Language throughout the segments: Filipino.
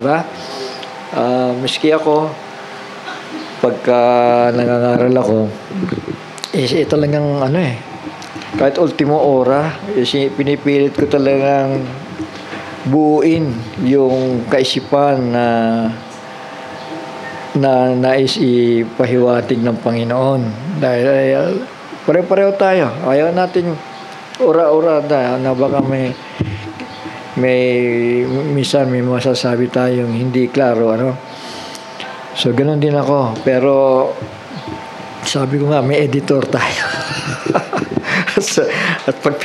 ba? Miski ako, pagka nangangaral ako, talagang kahit ultimo ora, pinipilit ko talagang buuin yung kaisipan na nais ipahiwatig ng Panginoon. Dahil pare-pareho tayo. Ayaw natin ora-ora na baka minsan may masasabi tayong hindi klaro, So, ganoon din ako. Pero, sabi ko nga, may editor tayo. At pag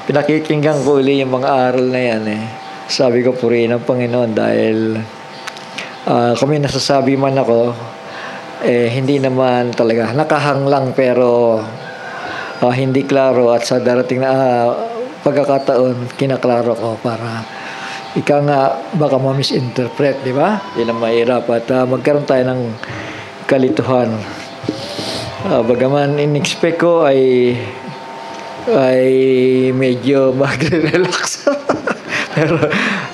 pinakikinggan ko uli yung mga aral na yan, sabi ko, purihin ang Panginoon dahil kung may nasasabi man ako, hindi naman talaga. Nakahang lang pero hindi klaro at sa darating na pagkakataon, kinaklaro ko para ika nga baka ma-misinterpret, di ba? Yan ang mahirap at magkaroon tayo ng kalituhan. Bagaman in-expect ko ay medyo magre-relax. Pero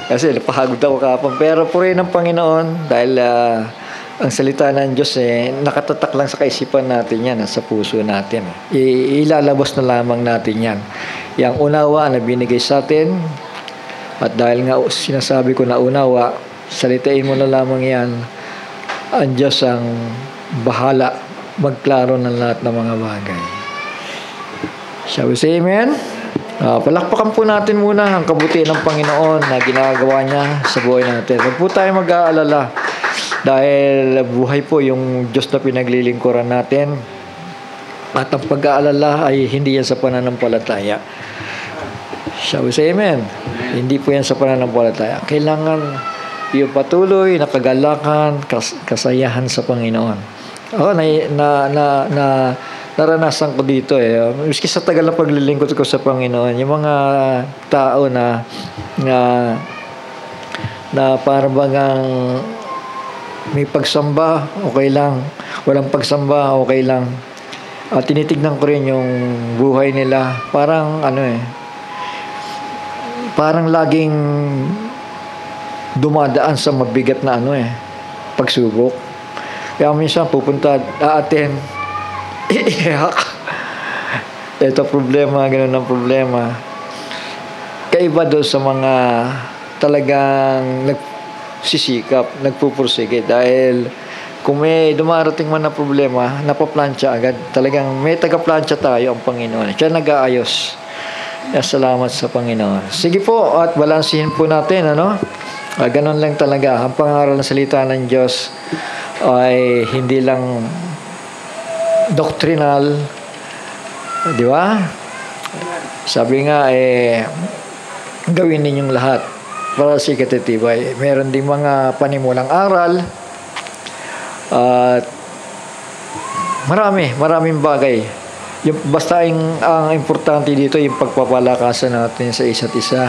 kasi napahagod ako kahapon. Pero purihin ng Panginoon dahil ang salita ng Diyos nakatatak lang sa kaisipan natin yan, sa puso natin. Ilalabas na lamang natin yan. Yang unawa na binigay sa atin at dahil nga sinasabi ko na unawa, salitain mo na lamang yan. Ang Diyos ang bahala magklaro ng lahat ng mga bagay. Shall we say amen? Palakpakan po natin muna ang kabutihan ng Panginoon na ginagawa niya sa buhay natin. Huwag po tayo mag-aalala dahil buhay po yung Diyos na pinaglilingkuran natin at ang pag-aalala ay hindi yan sa pananampalataya. Shall we say amen? Hindi po yan sa pananampalataya. Kailangan yung patuloy na kagalakan, kasayahan sa Panginoon. Naranasan ko dito miski sa tagal na paglilingkod ko sa Panginoon, yung mga tao na parang bagang may pagsamba, okay lang. Walang pagsamba, okay lang. Tinitignan ko rin yung buhay nila. Parang parang laging dumadaan sa mabigat na pagsubok. Kaya minsan pupunta, attend, iiyak. Ito problema, ganun ang problema. Kaiba doon sa mga talagang nagsisikap, nagpupursige. Dahil kung may dumarating man na problema, napaplansya agad. Talagang may taga-plansya tayo, ang Panginoon. Siya nag-aayos. Salamat sa Panginoon. Sige po, at balansihin po natin, ganun lang talaga. Ang pangaral ng salita ng Diyos ay hindi lang doctrinal, di ba? Sabi nga gawin ninyong lahat para sa ikatitibay. Meron ding mga panimulang aral at maraming bagay. Basta ang importante dito yung pagpapalakasan natin sa isa't isa.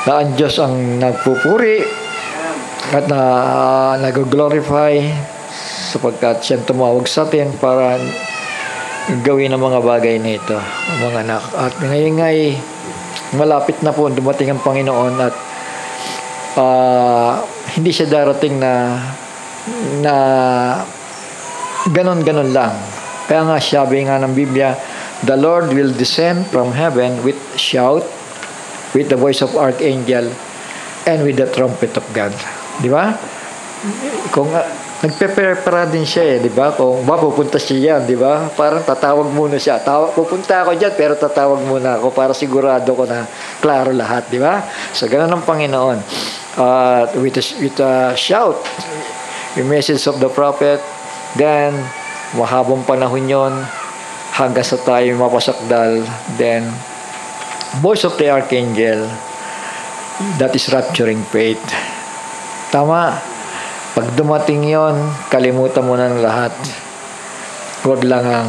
Na ang Diyos ang nagpupuri at nag-glorify sapagkat siya tumawag sa atin para gawin ang mga bagay nito, mga anak. At ngayon ay malapit na po dumating ang Panginoon at hindi siya darating na ganon-ganon lang. Kaya nga sabi nga ng Biblia, the Lord will descend from heaven with shout, with the voice of archangel, and with the trumpet of God. Di ba? Kung nagpe-prepare din siya di ba? Kung pupunta siya yan, di ba? Parang tatawag muna siya. Pupunta ako dyan, pero tatawag muna ako para sigurado ko na klaro lahat, di ba? So, ganun ang Panginoon. With a shout, the message of the prophet, then, mahabang panahon yon hanggang sa tayo mapasakdal, then, voice of the archangel, that is rapturing faith. Tama. Pag dumating yon, kalimutan mo na ng lahat. Huwag lang ang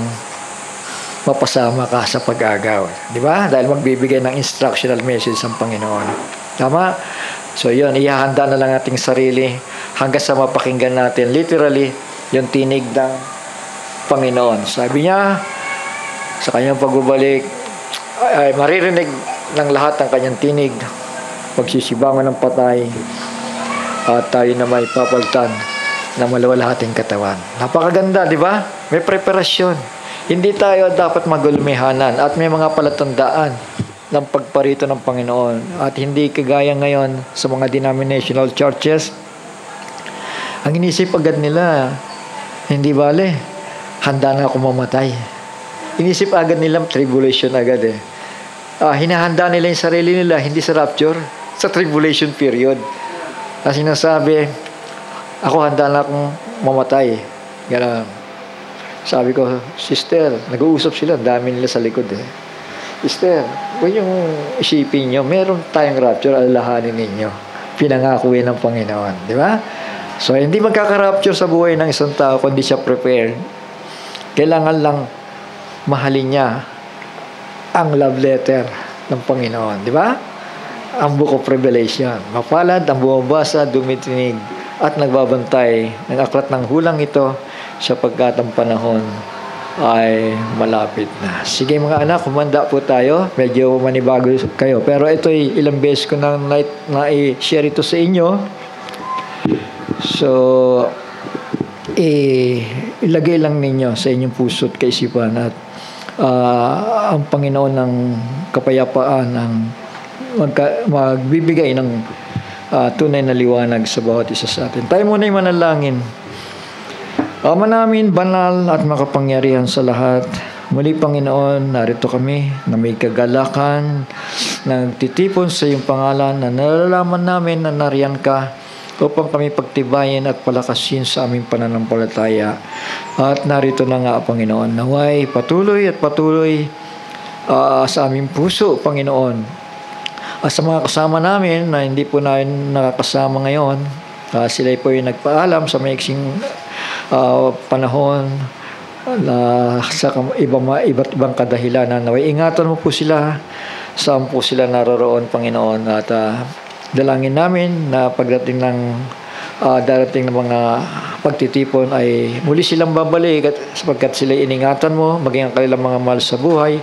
mapasama ka sa pag-agaw. Di ba? Dahil magbibigay ng instructional message ang Panginoon. Tama? So yon, ihahanda na lang ating sarili hanggang sa mapakinggan natin literally yung tinig ng Panginoon. Sabi niya, sa kanyang pagbabalik, ay maririnig ng lahat ang kanyang tinig, pagsisibangan ng patay, at tayo na may papalitan na malawalahating katawan. Napakaganda, di ba? May preparasyon. Hindi tayo dapat magulmihanan at may mga palatandaan ng pagparito ng Panginoon. At hindi kagaya ngayon sa mga denominational churches, ang inisip agad nila, hindi bale, handa na ako mamatay. Inisip agad nila, tribulation agad eh. Hinahanda nila yung sarili nila, hindi sa rapture, sa tribulation period. Kasi sinasabi, ako handa na akong mamatay. Ganun. Sabi ko, sister, nag-uusap sila, dami nila sa likod eh. Sister, huwag yung isipin nyo, meron tayong rapture, alalahanin ninyo. Pinangakuin ng Panginoon. Di ba? So, hindi magkaka-rapture sa buhay ng isang tao kung hindi siya prepared. Kailangan lang mahalin niya ang love letter ng Panginoon. Di ba? Ang Book of Revelation. Mapalad ang bumabasa, dumitinig, at nagbabantay ng aklat ng hulang ito sapagkat ang panahon ay malapit na. Sige mga anak, kumanda po tayo. Medyo manibago kayo. Pero ito ay ilang beses ko na i-share ito sa inyo. So, ilagay lang ninyo sa inyong puso at kaisipan at ang Panginoon ng kapayapaan ang magbibigay ng tunay na liwanag sa bawat isa sa atin. Tayo muna ay manalangin. Ama namin, banal at makapangyarihan sa lahat, muli Panginoon, narito kami na may kagalakan, nagtitipon sa iyong pangalan, na nalalaman namin na nariyan ka upang kami pagtibayin at palakasin sa aming pananampalataya. At narito na nga, Panginoon, naway patuloy at patuloy sa aming puso, Panginoon. Sa mga kasama namin na hindi po namin nakakasama ngayon, sila po yung nagpaalam sa maiksing panahon na sa iba't ibang kadahilanan. Naway ingatan mo po sila, saan po sila naroroon, Panginoon, at dalangin namin na pagdating ng darating ng mga pagtitipon ay muli silang babalik at sapagkat sila iningatan mo, maging ang kanilang mga mahal sa buhay,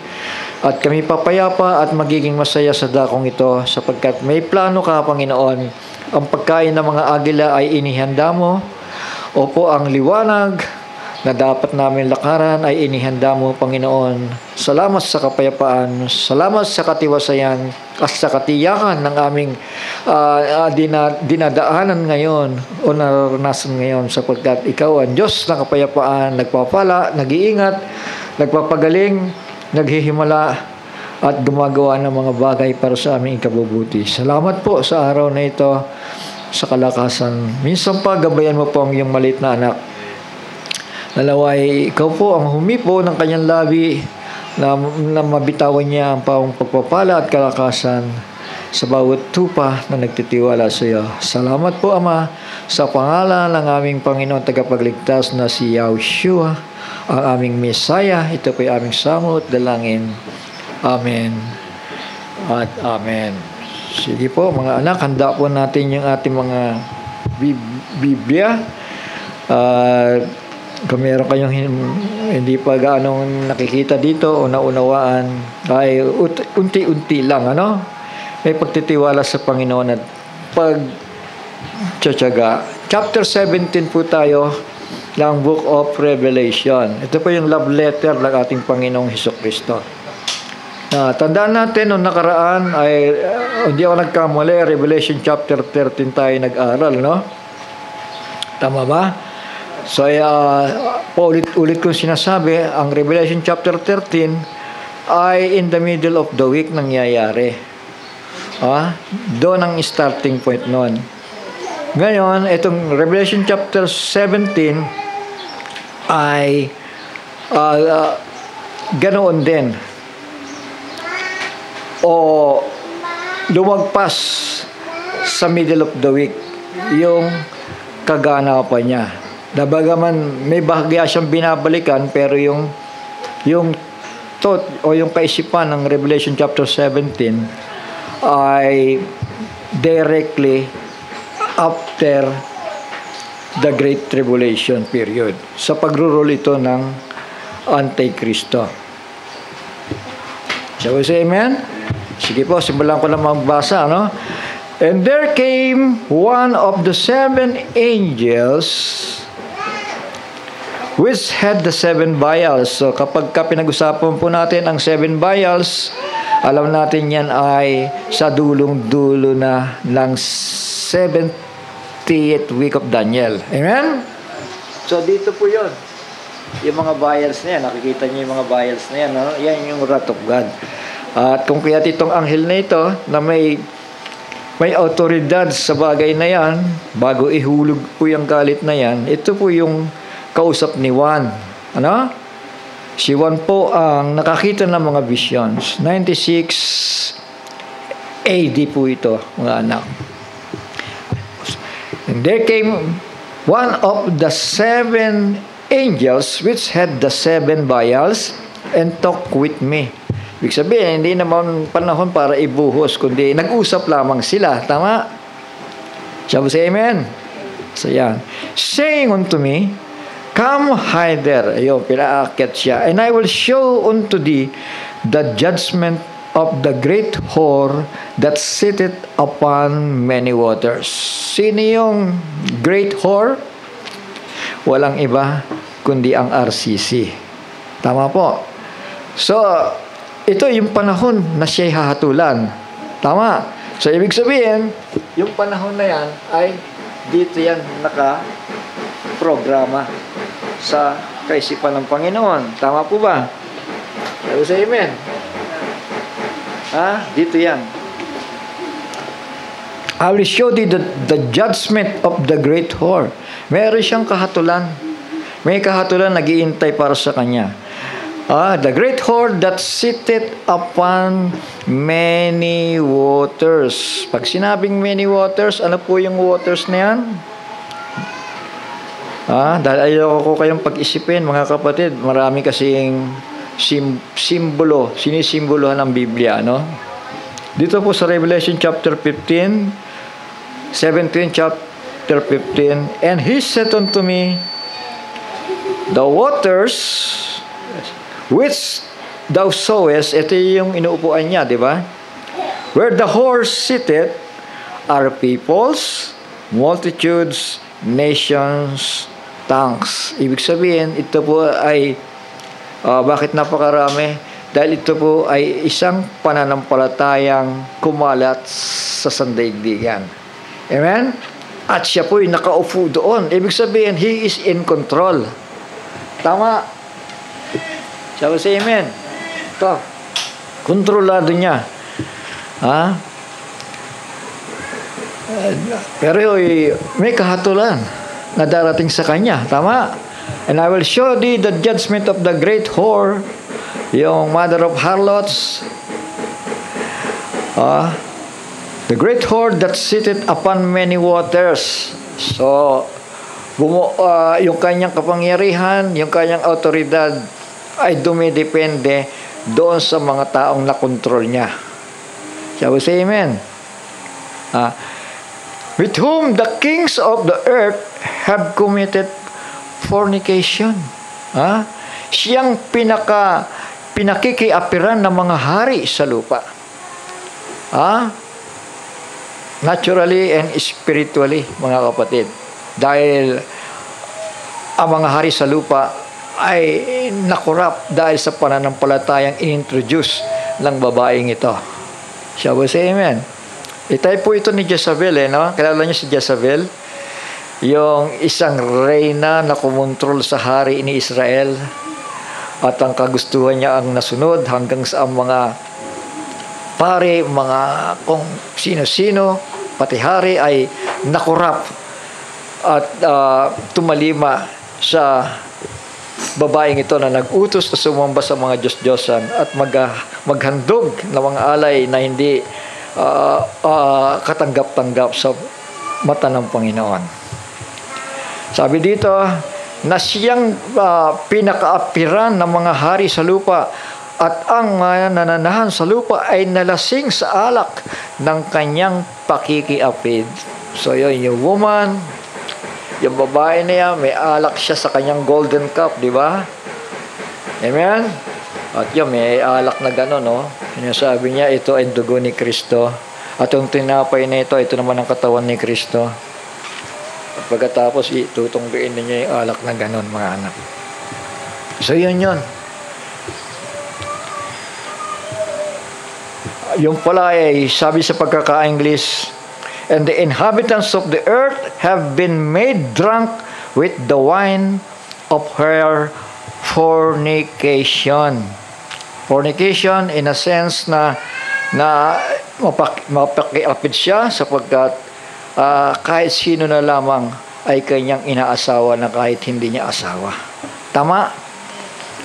at kami papayapa at magiging masaya sa dakong ito sapagkat may plano ka, Panginoon. Ang pagkain ng mga agila ay inihanda mo. Opo, ang liwanag na dapat namin lakaran ay inihanda mo, Panginoon. Salamat sa kapayapaan, salamat sa katiwasayan at sa katiyakan ng aming dinadaanan ngayon o naranasan ngayon sapagkat ikaw ang Diyos ng kapayapaan, nagpapala, nag-iingat, nagpapagaling, naghihimala at gumagawa ng mga bagay para sa aming ikabubuti. Salamat po sa araw na ito, sa kalakasan. Minsan pa, gabayan mo po ang iyong maliit na anak. Nalaway, ikaw po ang humipo ng kanyang labi na mabitawan niya ang pawang pagpapala at kalakasan sa bawat tupa na nagtitiwala sa iyo. Salamat po, Ama, sa pangalan ng aming Panginoon tagapagligtas na si Yahushua, ang aming Mesaya. Ito po yung aming samot, dalangin. Amen at Amen. Sige po mga anak, handa po natin yung ating mga Biblia. Kung meron kayong hindi pa gaano nakikita dito o naunawaan, ay unti-unti lang, ano? May pagtitiwala sa Panginoon at pagtsatsaga. Chapter 17 po tayo ng Book of Revelation. Ito po yung love letter ng ating Panginoong Hesukristo. Tandaan natin, noong nakaraan ay, hindi ako nagkamali, Revelation chapter 13 tayo nag-aral, no? Tama ba? So, paulit-ulit kong sinasabi, ang Revelation chapter 13 ay in the middle of the week nangyayari. Doon ang starting point noon. Ngayon, itong Revelation chapter 17 ay ganoon din. O lumagpas sa middle of the week yung kaganapan niya. Bagaman may bahagya siyang binabalikan, pero yung thought o yung kaisipan ng Revelation chapter 17 ay directly after the Great Tribulation period, sa pagrurol ito ng Antikristo. Shall we say amen? Sige po, simulan ko na magbasa, no? And there came one of the 7 angels which had the 7 vials. So kapag pinag-usapan po natin ang 7 vials, alam natin yan ay sa dulong-dulo na ng 70th week of Daniel. Amen? So dito po yun. Yung mga vials na yan, nakikita niyo yung mga vials na yan, no? Yan yung wrath of God. At kung kaya itong anghel na ito, na may autoridad sa bagay na yan, bago ihulog po yung galit na yan, ito po yung kausap ni Juan. Ano? Si Juan po ang nakakita ng mga visions. 96 AD po ito, mga anak. And there came one of the 7 angels which had the 7 vials and talked with me. Ibig sabihin, hindi naman panahon para ibuhos, kundi nag-usap lamang sila. Tama? Sabi sa amen? So yan. Saying unto me, come hither. Ayun, pinaakyat siya. And I will show unto thee the judgment of the great whore that sitteth upon many waters. Sino yung great whore? Walang iba, kundi ang RCC. Tama po. So, ito yung panahon na siya'y hahatulan. Tama. So, ibig sabihin, yung panahon na yan ay dito yan naka-programa sa kaisipan ng Panginoon. Tama po ba? Sabi sa amen. Dito yan. I will show thee the judgment of the great whore. Meron siyang kahatulan. May kahatulan nag-iintay para sa kanya. The great whore that sitteth upon many waters. Pag sinabing many waters, ano po yung waters na yan? Dahil ayaw ko kayong pag-isipin, mga kapatid, marami kasing simbolo, sinisimbolohan ng Biblia, no? Dito po sa Revelation chapter 15, 17 chapter 15, and he said unto me, the waters which thou sawest, ito yung inuupuan niya, di ba? Where the horse sitteth are peoples, multitudes, nations, tongues. Ibig sabihin, ito po ay, bakit napakarami? Dahil ito po ay isang pananampalatayang kumalat sa sandaigdigan. Amen? At siya po ay nakaupo doon. Ibig sabihin, he is in control. Tama? Sabi sa amen. Ito. Kontrolado niya. Pero may kahatulan na darating sa kanya. Tama? And I will show thee the judgment of the great whore, yung mother of harlots, the great whore that sitteth upon many waters. So, yung kanyang kapangyarihan, yung kanyang autoridad, ay dumidepende doon sa mga taong nakontrol niya. Shall we say amen? With whom the kings of the earth have committed fornication. Siyang pinakikiapiran ng mga hari sa lupa. Naturally and spiritually, mga kapatid. Dahil ang mga hari sa lupa ay nakurap dahil sa pananampalatayang introduce ng babaeng ito. Shall we say amen? Itay po ito ni Jezabel, no? Kilala niyo si Jezabel? Yung isang reyna na kumontrol sa hari ni Israel, at ang kagustuhan niya ang nasunod hanggang sa mga pare, mga kung sino-sino, pati hari ay nakurap at tumalima sa babaeng ito na nag-utos na sumamba sa mga Diyos-Diyosan at maghandog ng mga alay na hindi katanggap-tanggap sa mata ng Panginoon. Sabi dito, na siyang pinakaapiran ng mga hari sa lupa at ang mga nananahan sa lupa ay nalasing sa alak ng kanyang pakikiapid. So yun, yung woman, yung babae na yan, may alak siya sa kanyang golden cup, di ba? Amen? At yun, may alak na gano'n, no? Sinasabi niya, ito ay dugo ni Kristo. At yung tinapay na ito naman ang katawan ni Kristo. At pagkatapos, itutunggiin ninyo yung alak na ganon, mga anak. So, yun. Yung pala ay, sabi sa pagkaka-English, and the inhabitants of the earth have been made drunk with the wine of her fornication. Fornication in a sense na mapakiapid siya sapagkat kahit sino na lamang ay kanyang inaasawa na kahit hindi niya asawa. Tama?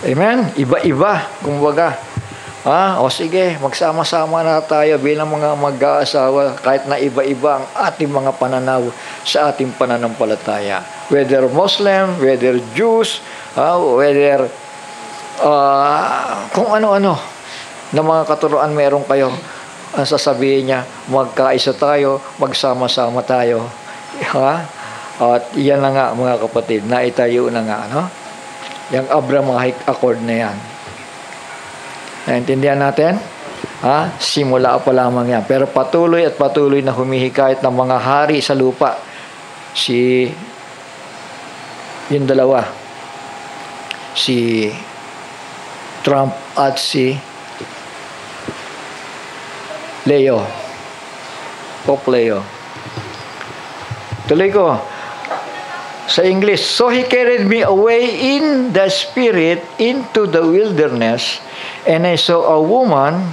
Amen? Iba-iba, kumbaga. O sige, magsama-sama na tayo bilang mga mag-aasawa kahit na iba-iba ang ating mga pananaw sa ating pananampalataya. Whether Muslim, whether Jews, whether kung ano-ano na mga katuruan meron kayo, ang sasabihin niya, magkaisa tayo, magsama-sama tayo. At yan na nga mga kapatid, naitayo na nga, yung Abrahamic Accord na yan. Naintindihan natin? Simula pa lamang yan. Pero patuloy at patuloy na humihikayat ng mga hari sa lupa. Yung dalawa. Si Trump at si Leo. Pope Leo. Tuloy ko. Sa English, so he carried me away in the spirit into the wilderness, and I saw a woman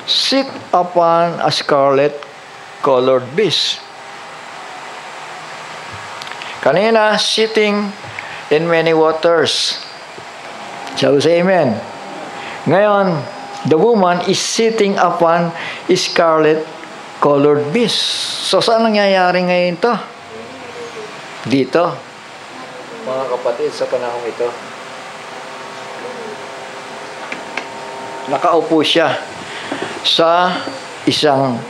sit upon a scarlet-colored beast. Kanina, sitting in many waters. Shall we say amen? Ngayon, the woman is sitting upon a scarlet-colored beast. So, saan nangyayari ngayon ito? Dito. Mga kapatid, sa panahon ito. Nakaupo siya sa isang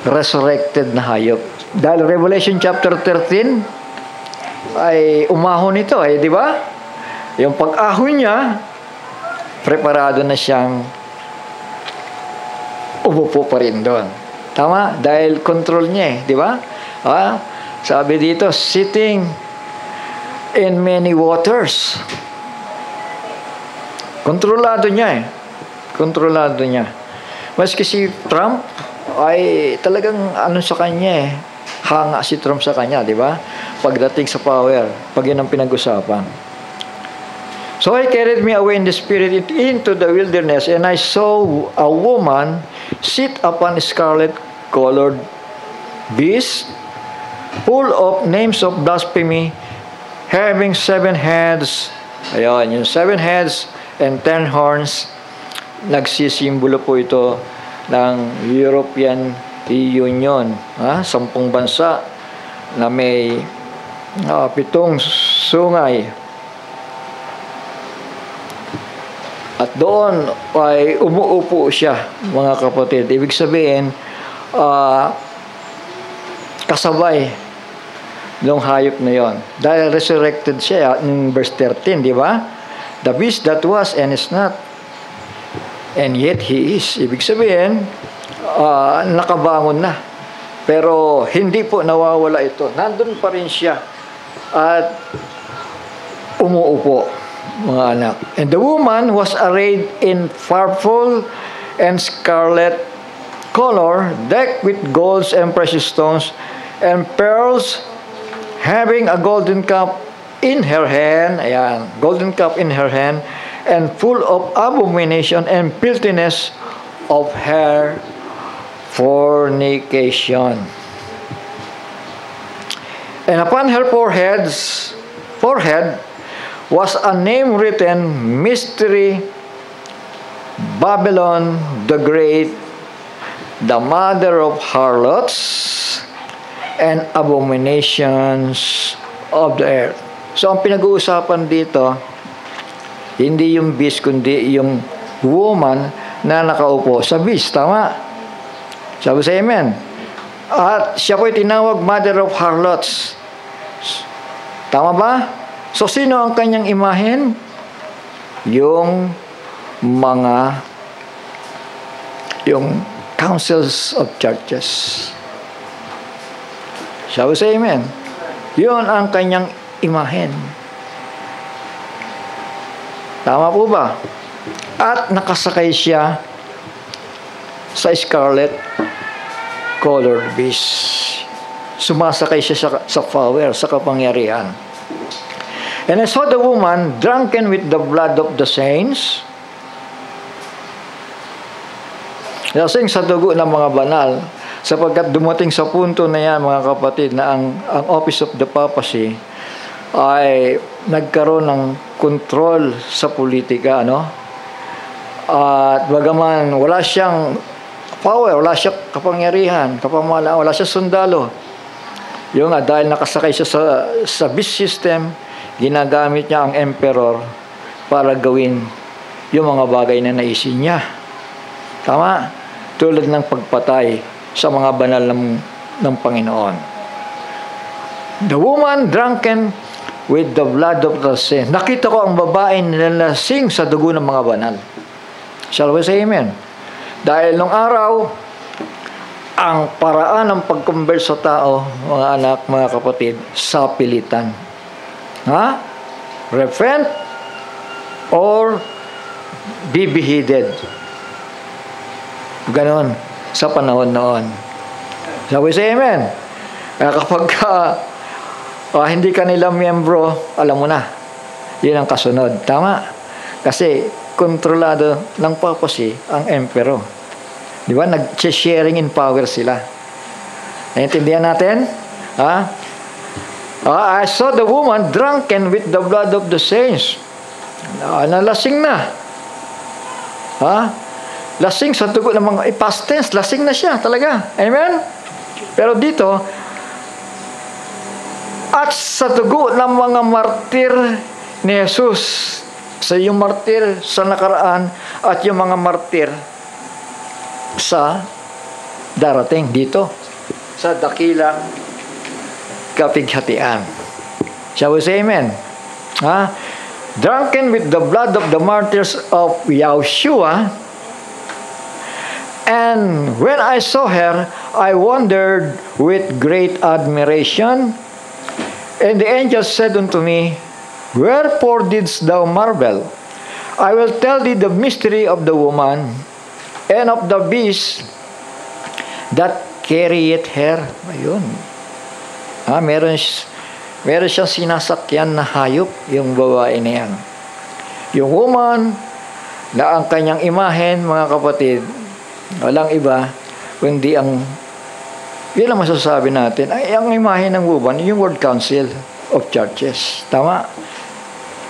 resurrected na hayop. Dahil Revelation chapter 13 ay umahon ito, di ba? Yung pag-ahon niya, preparado na siyang umupo pa rin doon. Tama? Dahil control niya, di ba? Sabi dito, sitting in many waters. Kontrolado niya Kontrolado niya. Maski si Trump ay talagang sa kanya hanga si Trump sa kanya, di ba? Pagdating sa power, pag yun ang pinag-usapan. So he carried me away in the spirit into the wilderness, and I saw a woman sit upon a scarlet-colored beast, full of names of blasphemy, having 7 heads. Ayan, yung 7 heads and 10 horns. Nagsisimbolo po ito ng European Union. 10 bansa na may 7 sungay. At doon ay umuupo siya, mga kapatid. Ibig sabihin, kasabay nung hayop na yon. Dahil resurrected siya in verse 13, di ba? The beast that was and is not, and yet he is. Ibig sabihin, nakabangon na. Pero hindi po nawawala ito. Nandun pa rin siya at umuupo, mga anak. And the woman was arrayed in purple and scarlet color, decked with golds and precious stones and pearls, having a golden cup in her hand, ayan, golden cup in her hand, and full of abomination and filthiness of her fornication. And upon her forehead was a name written, Mystery, Babylon the Great, the mother of harlots and abominations of the earth. So, ang pinag-uusapan dito, hindi yung beast, kundi yung woman na nakaupo sa beast. Tama? Sabi sa amen. At siya po'y tinawag mother of harlots. Tama ba? So, sino ang kanyang imahen? Yung councils of churches. Shall we say amen? Yun ang kanyang imahen. Tama po ba? At nakasakay siya sa scarlet colored beast. Sumasakay siya sa power, sa kapangyarihan. And I saw the woman drunken with the blood of the saints, lasing sa dugo ng mga banal, sapagkat dumating sa punto na yan, mga kapatid, na ang office of the papacy ay nagkaroon ng control sa politika, ano? At bagaman wala siyang power, wala siyang kapangyarihan, kapamahalaan, wala siyang sundalo. Yung dahil nakasakay siya sa beast system, ginagamit niya ang emperor para gawin yung mga bagay na naisin niya. Tama? Tulad ng pagpatay sa mga banal ng Panginoon. The woman drunken with the blood of the saints. Nakita ko ang babae nilalasing sa dugo ng mga banal. Shall we say amen? Dahil nung araw, ang paraan ng pag-convert sa tao, mga anak, mga kapatid, sa pilitan. Ha? Repent or be beheaded. Ganon sa panahon noon. Shall we say amen? Kapag hindi ka nila miyembro, alam mo na, yun ang kasunod. Tama? Kasi kontrolado ng papacy ang emperor. Di ba? Nag-sharing in power sila. Naintindihan natin? I saw the woman drunken with the blood of the saints. Nalasing na. Lasing sa dugo ng mga past tense. Lasing na siya talaga. Amen? Pero dito, at sa dugo ng mga martir ni Jesus, sa yung martir sa nakaraan at yung mga martir sa darating dito sa dakilang kapighatian. Shall we say amen? Drunken with the blood of the martyrs of Yahushua. And when I saw her, I wondered with great admiration. And the angel said unto me, Wherefore didst thou marvel? I will tell thee the mystery of the woman and of the beast that carrieth her. Ayun. Meron siyang sinasakyan na hayop, yung babae na yan. Yung woman na ang kanyang imahen, mga kapatid, walang iba, kundi yun ang masasabi natin, ay ang imahen ng woman, yung World Council of Churches. Tama?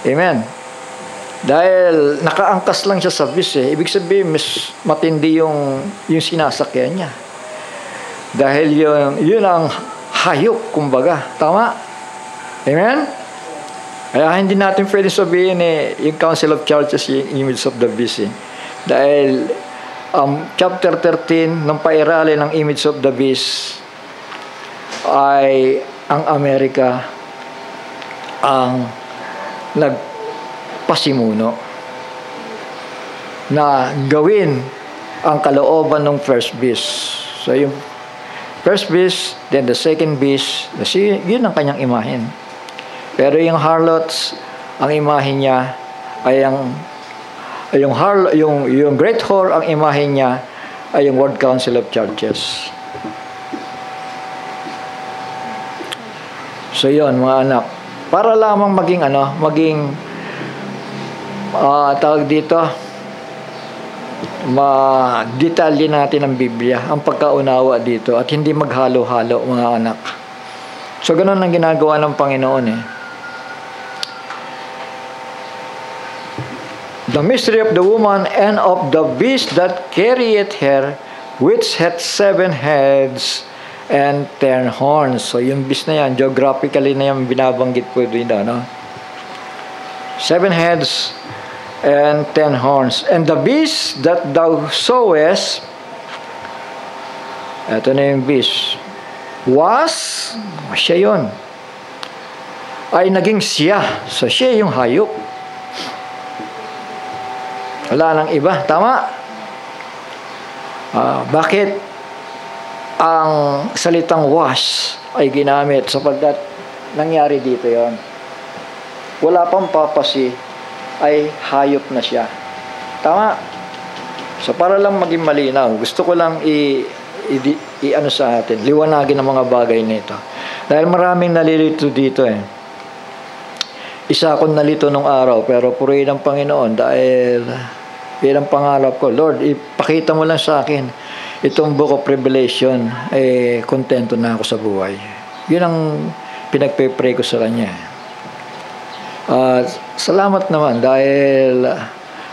Amen. Dahil nakaangkas lang siya sa beast, ibig sabihin, mas matindi yung sinasakyan niya. Dahil yun ang hayop, kumbaga. Tama? Amen? Kaya hindi natin pwede sabihin yung Council of Churches, yung image of the beast. Dahil chapter 13 ng pairali ng image of the beast ay ang Amerika ang nagpasimuno na gawin ang kalooban ng first beast. So yung first beast, then the second beast, yun ang kanyang imahen. Pero yung harlots, ang imahen niya ay yung great whore, ang imahen niya ay yung World Council of Churches. So yun, mga anak, para lamang maging tawag dito, ma-detalye natin ang Biblia, ang pagkaunawa dito, at hindi maghalo-halo, mga anak. So ganun ang ginagawa ng Panginoon The mystery of the woman and of the beast that carrieth her, which hath 7 heads and 10 horns. So yung beast na yan, geographically na yan binabanggit po dito, no? 7 heads and 10 horns. And the beast that thou sawest, eto na yung beast, siya yun, ay naging siya. So siya yung hayop. Wala nang iba. Tama? Bakit ang salitang was ay ginamit? Sapagkat nangyari dito yon. Wala pang papacy, ay hayop na siya. Tama? So para lang maging malinaw, gusto ko lang ano sa atin, liwanagin ang mga bagay nito. Dahil maraming nalilito dito eh. Isa akong nalito nung araw, pero purihin ng Panginoon dahil bilang pangarap ko, Lord, ipakita mo lang sa akin itong Book of Revelation, kontento na ako sa buhay. Yun ang pinagpe-pray ko sa Kanya. Salamat naman dahil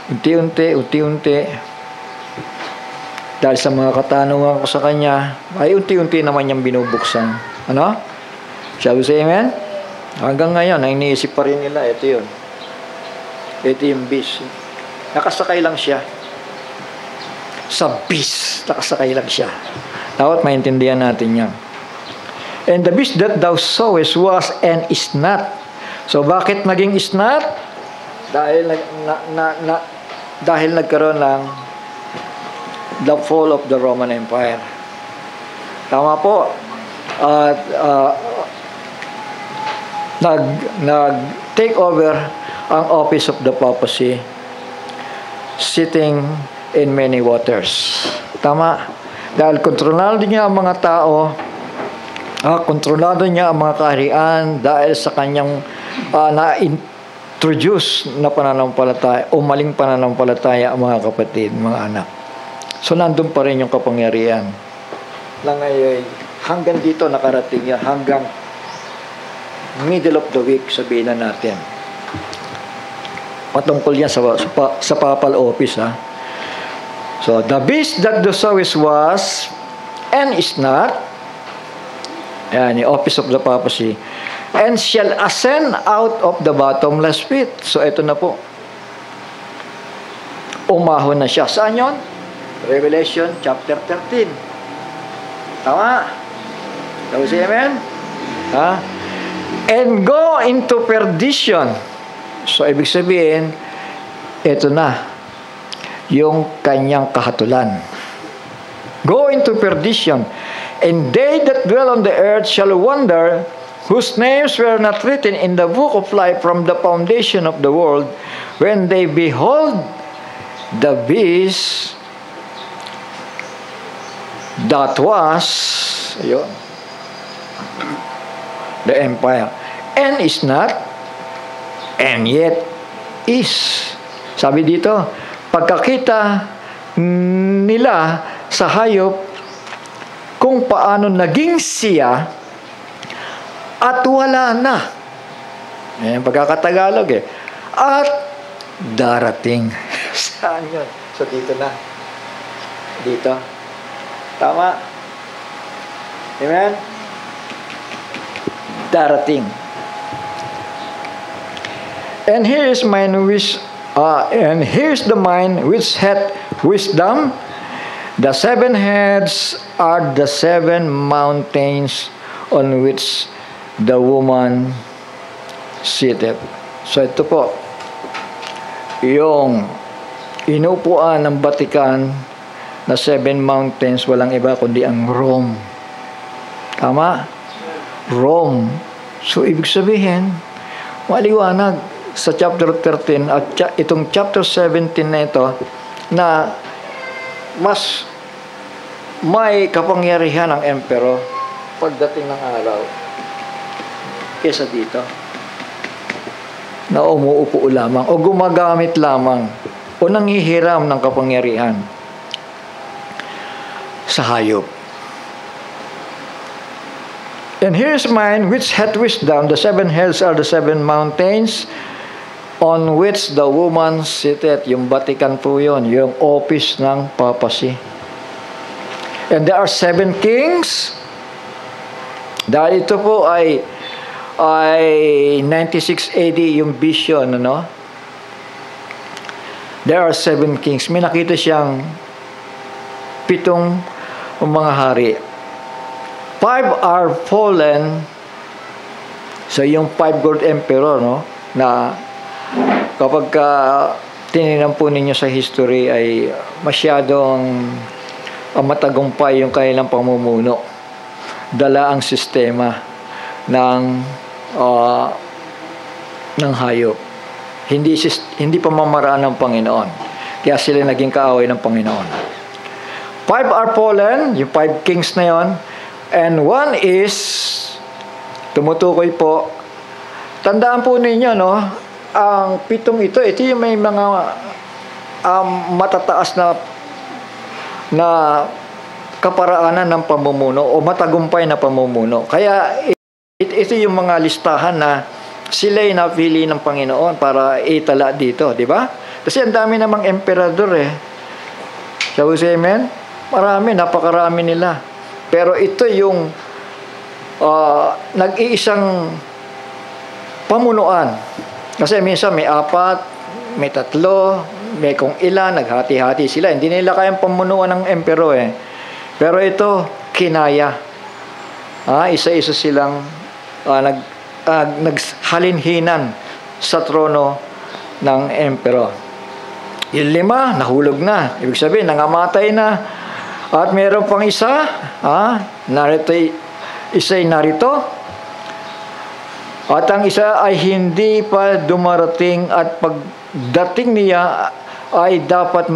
unti-unti, dahil sa mga katanungan ko sa Kanya, ay unti-unti naman niyang binubuksan. Ano? Shall we say amen? Hanggang ngayon, ang iniisip pa rin nila, ito yun. Ito yung beast. Nakasakay lang siya. Sa beast, nakasakay lang siya. Dapat maintindihan natin yan. And the beast that thou sawest was and is not. So, bakit naging is not? Dahil dahil nagkaroon ng the fall of the Roman Empire. Tama po. At nag-take over ang office of the papacy, sitting in many waters. Tama. Dahil kontrolado niya ang mga tao, kontrolado niya ang mga kaharian dahil sa kanyang na-introduce na pananampalataya o maling pananampalataya ang mga kapatid, mga anak. So, nandun pa rin yung kapangyarihan. Lang ay hanggang dito nakarating yan, hanggang middle of the week, sabihin na natin. Patungkol yan sa papal office, ha. So, the beast that thou sawest was and is not, yan, yung office of the papacy, and shall ascend out of the bottomless pit. So, ito na po. Umahon na siya. Saan yun? Revelation chapter 13. Tama? Tawag siya, amen? Ha? And go into perdition. So, ibig sabihin, ito na yung kanyang kahatulan. Go into perdition. And they that dwell on the earth shall wonder, whose names were not written in the book of life from the foundation of the world, when they behold the beast that was, ayun, the empire, and is not, and yet is. Sabi dito, pagkakita nila sa hayop kung paano naging siya at wala na. Ayan, pagkakatagalog eh. At darating. Saan yun? So, dito na. Dito. Tama? Amen? Darating. And here is mine and here's the mind which hath wisdom. The 7 heads are the 7 mountains on which the woman sitteth. So ito po, yung inupuan ng Vatican na 7 mountains, walang iba kundi ang Rome. Tama? Rome. So ibig sabihin, maliwanag sa chapter 13 at itong chapter 17 na ito na mas may kapangyarihan ng emperor pagdating ng araw kesa dito na umuupo lamang o gumagamit lamang o nanghihiram ng kapangyarihan sa hayop. And here's mine which hath wisdom. The 7 hills are the 7 mountains on which the woman sitteth. Yung Vatican po yun, yung office ng papacy. And there are 7 kings. Dahil ito po ay 96 AD yung vision, ano? There are 7 kings. May nakita siyang 7 mga hari. 5 are fallen. So yung 5 gold emperor, no? Na kapag tinignan po ninyo sa history ay masyadong matagumpay yung kanilang pamumuno. Dala ang sistema ng hayop. Hindi pamamaraan ng Panginoon. Kaya sila naging kaaway ng Panginoon. 5 are fallen, yung 5 kings na yon, and 1 is tumutukoy po. Tandaan po ninyo, no, ang 7 ito yung may mga matataas na kaparaanan ng pamumuno o matagumpay na pamumuno. Kaya ito yung mga listahan na sila'y napili ng Panginoon para itala dito, di ba? Kasi ang dami namang emperador Shall we say amen? Marami, napakarami nila. Pero ito yung nag-iisang pamunuan. Kasi minsan may 4, may 3, may kung ilan, naghati-hati sila. Hindi nila kayang pamunuan ng emperor Pero ito, kinaya. Isa-isa silang naghalinhinan sa trono ng emperor. Yung 5, nahulog na. Ibig sabihin, nangamatay na. At meron pang isa, isa'y narito. At ang isa ay hindi pa dumarating at pagdating niya ay dapat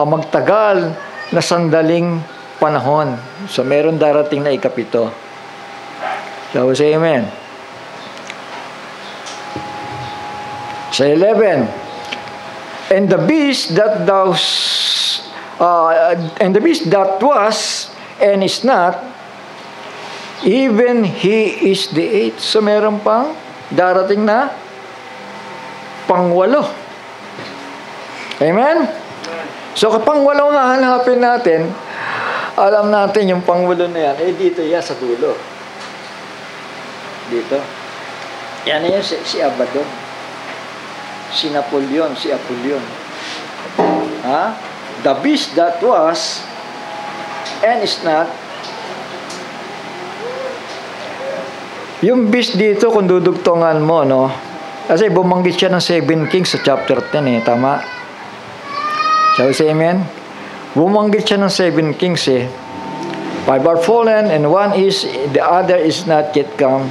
magtagal na sandaling panahon. So, meron darating na 7. So, say amen. Sa 11, and the beast that was and is not, even he is the 8th. So meron pang darating na pang-8. Amen? So kapag 8 nga hanapin natin, alam natin yung pang-8 na yan, dito yan sa dulo. Dito. Yan na yan si Abaddon. Si Napoleon, si Apollyon. The beast that was and is not. Yung beast dito, kung dudugtungan mo, no? Kasi bumanggit siya ng 7 kings sa chapter 10, tama? Shall we say amen? Bumanggit siya ng 7 kings, 5 are fallen and 1 is, the other is not yet come.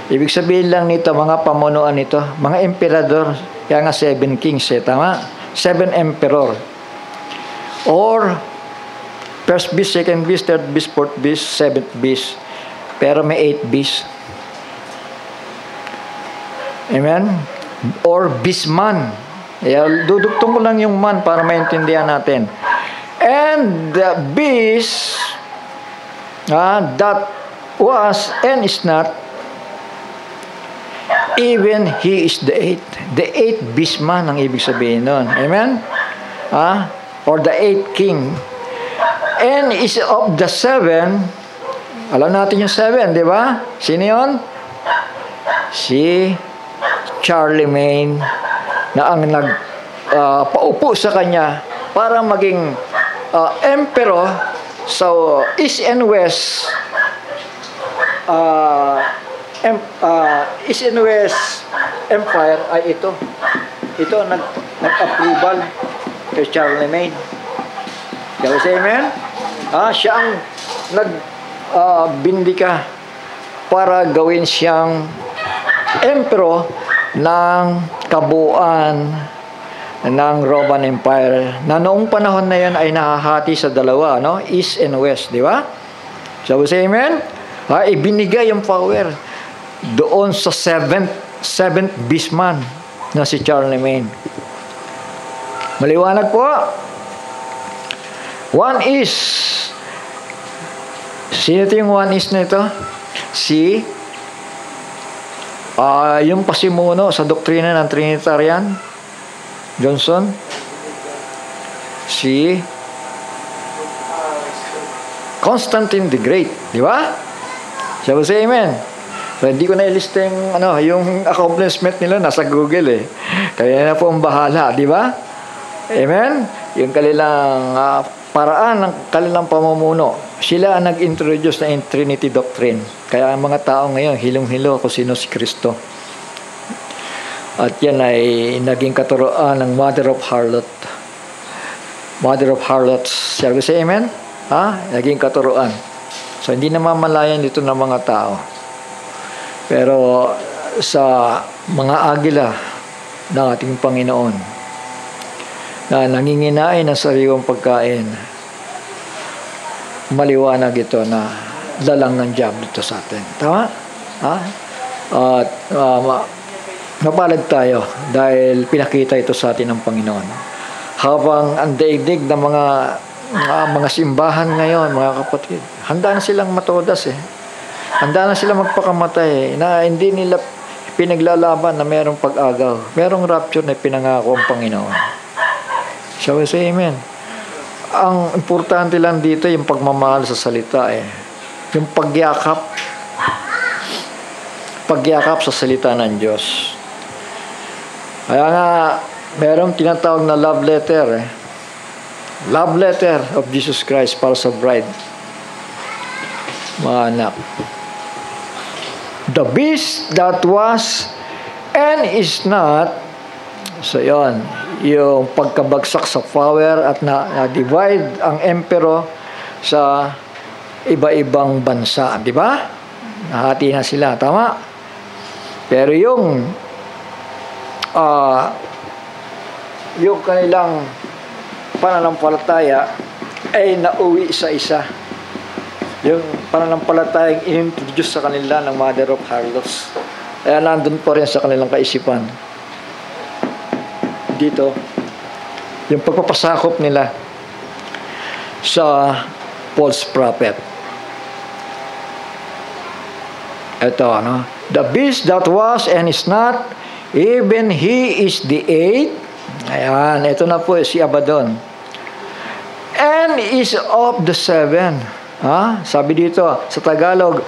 Ibig sabihin lang nito, mga pamunuan nito, mga emperador, kaya nga 7 kings, tama? 7 emperor. Or, first beast, second beast, third beast, fourth beast, seventh beast. Pero may 8 beast. Amen? Or beastman. Dudugtong ko lang yung man para maintindihan natin. And the beast that was and is not, even he is the 8th. The 8th beastman ang ibig sabihin nun. Amen? Or the 8th king. And is of the 7. Alam natin yung 7, di ba? Sino yun? Si Charlemagne na ang paupo sa kanya para maging emperor sa East and West East and West Empire ay ito. Ito nag-approval kay Charlemagne. Shall we say amen? Siya ang nagbindika para gawin siyang emperor ng kabuuan ng Roman Empire na noong panahon na yan ay nahahati sa dalawa, no? East and West, di ba? Shall we say amen? Ibinigay yung power doon sa seventh beastman na si Charlemagne. Maliwanag po. 1 is, sino ito yung 1 is na ito? Si yung pasimuno sa doktrina ng Trinitarian Johnson, si Constantine the Great, di ba? Shall we say amen? So, hindi ko na ilista yung accomplishment nila nasa Google Kaya na po ang bahala, di ba? Amen? Yung kanilang paraan ng kanilang pamumuno. Sila ang nag-introduce na in Trinity doctrine. Kaya ang mga tao ngayon, hilong-hilo kung sino si Kristo. At yan ay naging katuroan ng Mother of Harlot. Mother of Harlots. Shall we say amen? Naging katuruan. So, hindi namamalayan dito ng mga tao. Pero sa mga agila ng ating Panginoon na nanginginain ng sariwang pagkain, maliwanag ito na lalang ng diablo ito sa atin. Tama? At mapalad tayo dahil pinakita ito sa atin ng Panginoon. Habang ang daigdig ng mga simbahan ngayon, mga kapatid, handa na silang matodas Handa na silang magpakamatay na hindi nila pinaglalaban na merong pag-agaw. Merong rapture na pinangako ang Panginoon. Shall we say amen? Ang importante lang dito yung pagmamahal sa salita Yung pagyakap sa salita ng Diyos. Kaya nga, merong tinatawag na love letter Love letter of Jesus Christ para sa bride. Mga anak. The beast that was and is not. So yon, yung pagkabagsak sa power at na-divide ang emperor sa iba-ibang bansa, di ba? Nahati na sila, tama? Pero yung kanilang pananampalataya ay nauwi sa isa. Yung pananampalatayang inintroduce sa kanila ng Mother of Harlots. Kaya nandun pa rin sa kanilang kaisipan. Dito, yung pagpapasakop nila sa false prophet. Ito, the beast that was and is not, even he is the eighth. Ayan, ito na po si Abaddon. And is of the seven. Sabi dito sa Tagalog,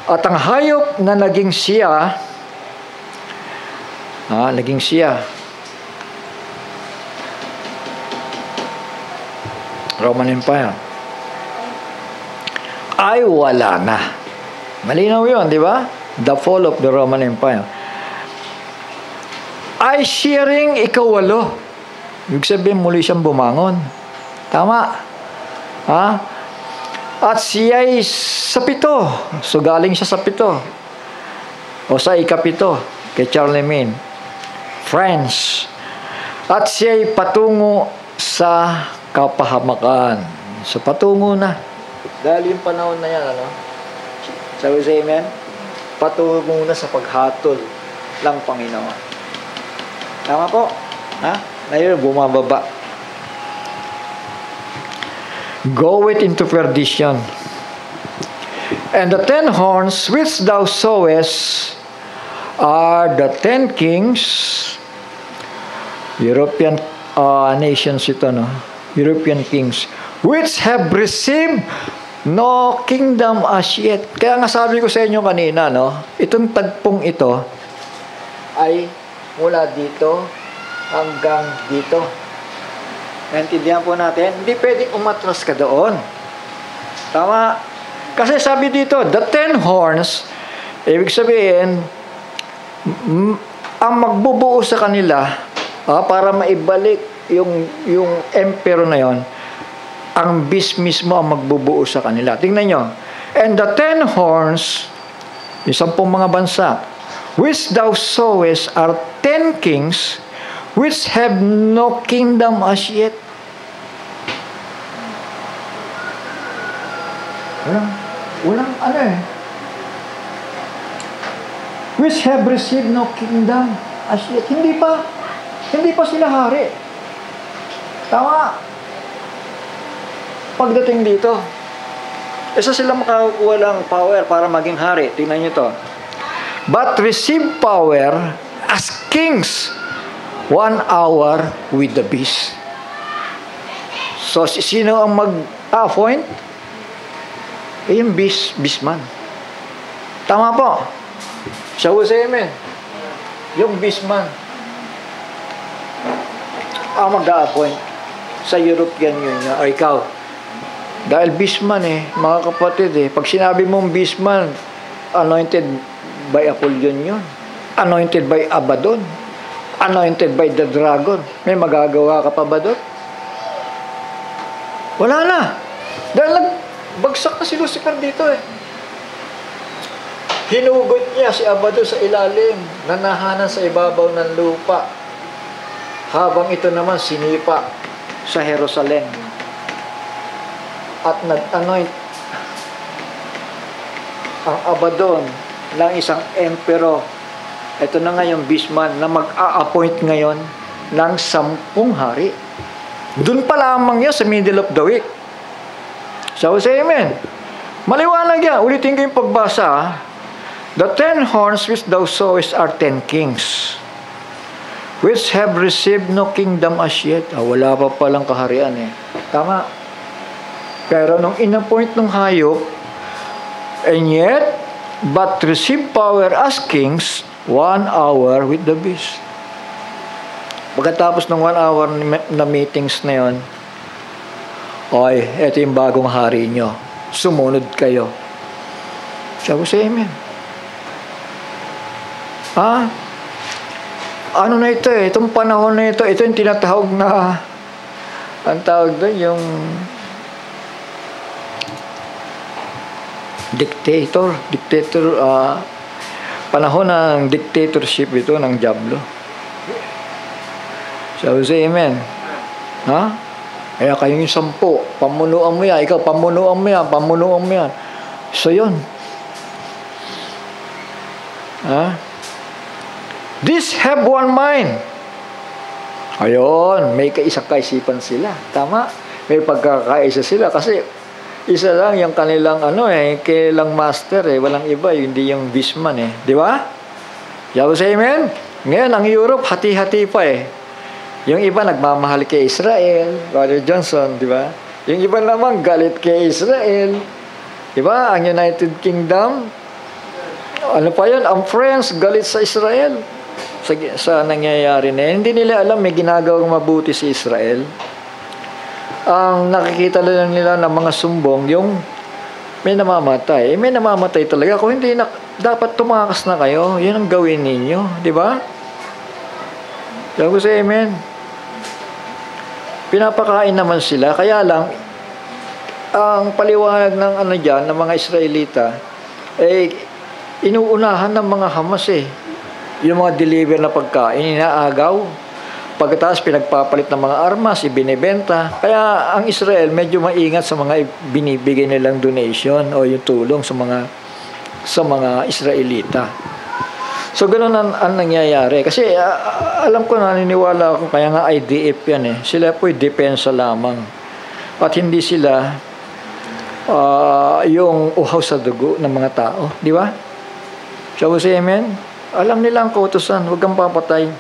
at ang hayop na naging siya, Roman Empire, ay wala na. Malinaw yun, di ba? The fall of the Roman Empire. Ay sharing ikawalo. Ibig sabihin, muli siyang bumangon. Tama? At siya'y sa 7. So, galing siya sa 7. O sa ikapito, kay Charlemagne. France. At siya'y patungo sa kapahamakan. So, patungo na. Dahil yung panahon na yan, Sabi sa amen? Patungo na sa paghatol ng Panginoon. Tama po? Ngayon, bumababa. Go it into perdition. And the 10 horns which thou sawest are the 10 kings. European nations ito, European kings, which have received no kingdom as yet. Kaya nga sabi ko sa inyo kanina, itong tagpong ito ay mula dito hanggang dito. Naintindihan po natin? Hindi pwedeng umatras ka doon. Tama? Kasi sabi dito, the 10 horns, ibig sabihin, ang magbubuo sa kanila, para maibalik yung emperor na yon, ang beast mismo ang magbubuo sa kanila. Tingnan nyo. And the 10 horns, yung 10 mga bansa, which thou sawest are 10 kings, which have no kingdom as yet. Walang which have received no kingdom as yet. Hindi pa sila hari. Tama. Pagdating dito, isa sila makakuha lang power para maging hari. Tingnan nyo to. But receive power as kings 1 hour with the beast. So, sino ang mag-appoint? Yung beastman. Tama po. Shall we say amen? Yung beastman ang mag-appoint sa European Union. O ikaw. Dahil beastman mga kapatid pag sinabi mong beastman, anointed by Apollyon yun. Anointed by Abaddon. Anointed by the dragon. May magagawa ka pa ba doon? Wala na. Dahil nagbagsak na si Lucifer dito eh. Hinugot niya si Abaddon sa ilalim, nanahanan sa ibabaw ng lupa. Habang ito naman sinipa sa Jerusalem. At nag-anoint ang Abaddon ng isang emperor. Ito na nga yung Bisman na mag-a-appoint ngayon ng 10 hari. Doon pa lamang yan sa middle of the week. So, say amen. Maliwanag yan. Ulitin ko yung pagbasa. The 10 horns which thou sawest are 10 kings, which have received no kingdom as yet. Wala pa palang kaharian eh. Tama. Pero nung in-appoint ng hayop, and yet, but receive power as kings 1 hour with the beast. Pagkatapos ng 1 hour na meetings na yon, oy, ito yung bagong hari nyo. Sumunod kayo. Sabi sa amen. Ano na ito eh? Itong panahon na ito, ito yung tinatawag na, ang tawag doon, yung dictator, panahon ng dictatorship ito ng Diablo. Sabi sa amen. Kaya kayong 10, pamunuan mo yan, ikaw pamunuan mo yan. So yun. These have one mind. Ayun, may kaisipan sila. Tama? May pagkakaisa sila kasi isa lang yung kanilang kanilang master eh, walang iba, hindi yung Bisman eh, di ba? Sabi sa amen. Ngayon ang Europe hati-hati pa eh. Yung iba nagmamahal kay Israel, Brother Johnson, di ba? Yung iba naman galit kay Israel. Di ba? Ang United Kingdom, ano pa yun? Ang France galit sa Israel sa nangyayari na yun. Hindi nila alam may ginagawang mabuti si Israel. Ang nakikita lang nila ng mga sumbong, yung may namamatay. May namamatay talaga. Kung hindi, dapat tumakas na kayo. Yun ang gawin ninyo. Di ba? Sabi ko sa amen. Pinapakain naman sila. Kaya lang, ang paliwanag ng ng mga Israelita, inuunahan ng mga Hamas eh. Yung mga deliver na pagkain, inaagaw. Pagkatapos pinagpapalit ng mga armas, ibinibenta. Kaya ang Israel medyo maingat sa mga binibigay nilang donation o yung tulong sa mga Israelita. So ganoon ang nangyayari. Kasi alam ko, naniniwala ako, kaya nga IDF yan eh. Sila po'y depensa lamang. At hindi sila yung uhaw sa dugo ng mga tao. Di ba? So say amen? Alam nila ang kautusan, huwag kang papatay.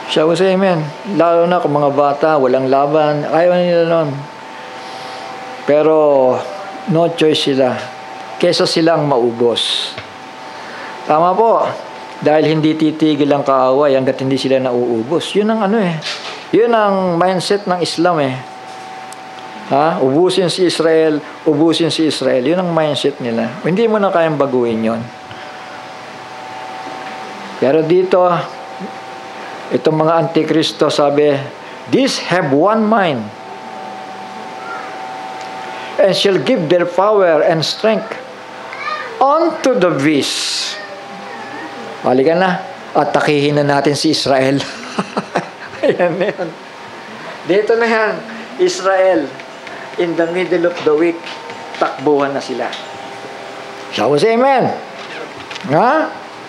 Siya ko say amen. Lalo na kung mga bata, walang laban, ayaw nila nun. Pero, no choice sila. Kesa silang maubos. Tama po. Dahil hindi titigil ang kaaway hanggat hindi sila nauubos. Yun ang Yun ang mindset ng Islam eh. Ubusin si Israel, ubusin si Israel. Yun ang mindset nila. Hindi mo na kayang baguhin yun. Pero dito, itong mga antikristo, sabi, these have one mind, and shall give their power and strength unto the beast. Halika na, atakihin na natin si Israel. Ayan na yan. Dito na yan, Israel, in the middle of the week, takbuhan na sila. Shall we say amen?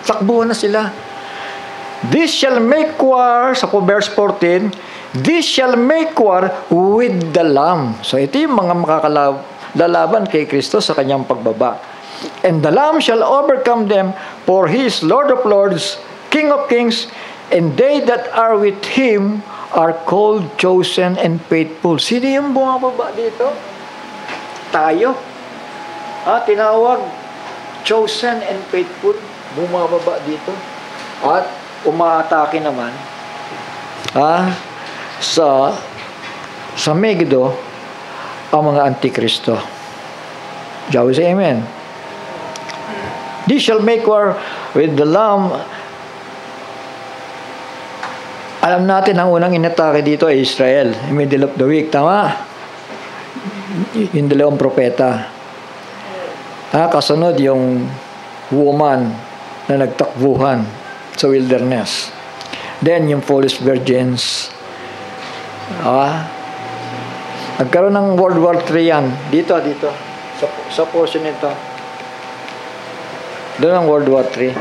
Takbuhan na sila. This shall make war, sa verse 14, this shall make war with the Lamb. So ito yung mga lalaban kay Kristo sa kanyang pagbaba. And the Lamb shall overcome them, for he is Lord of lords, King of kings, and they that are with him are called, chosen, and faithful. Sino yung bumababa dito? Tayo. Tinawag, chosen and faithful. Bumababa dito. At umaatake naman sa Megiddo ang mga antikristo. Shall we say amen? This shall make war with the Lamb, Alam natin, ang unang inatake dito ay Israel, middle of the week, tama? Yung dalawang propeta. Kasunod yung woman na nagtakbuhan sa wilderness. Then, yung foolish virgins. Nagkaroon ng World War III yan. Dito. Sa portion nito. Doon ang World War III.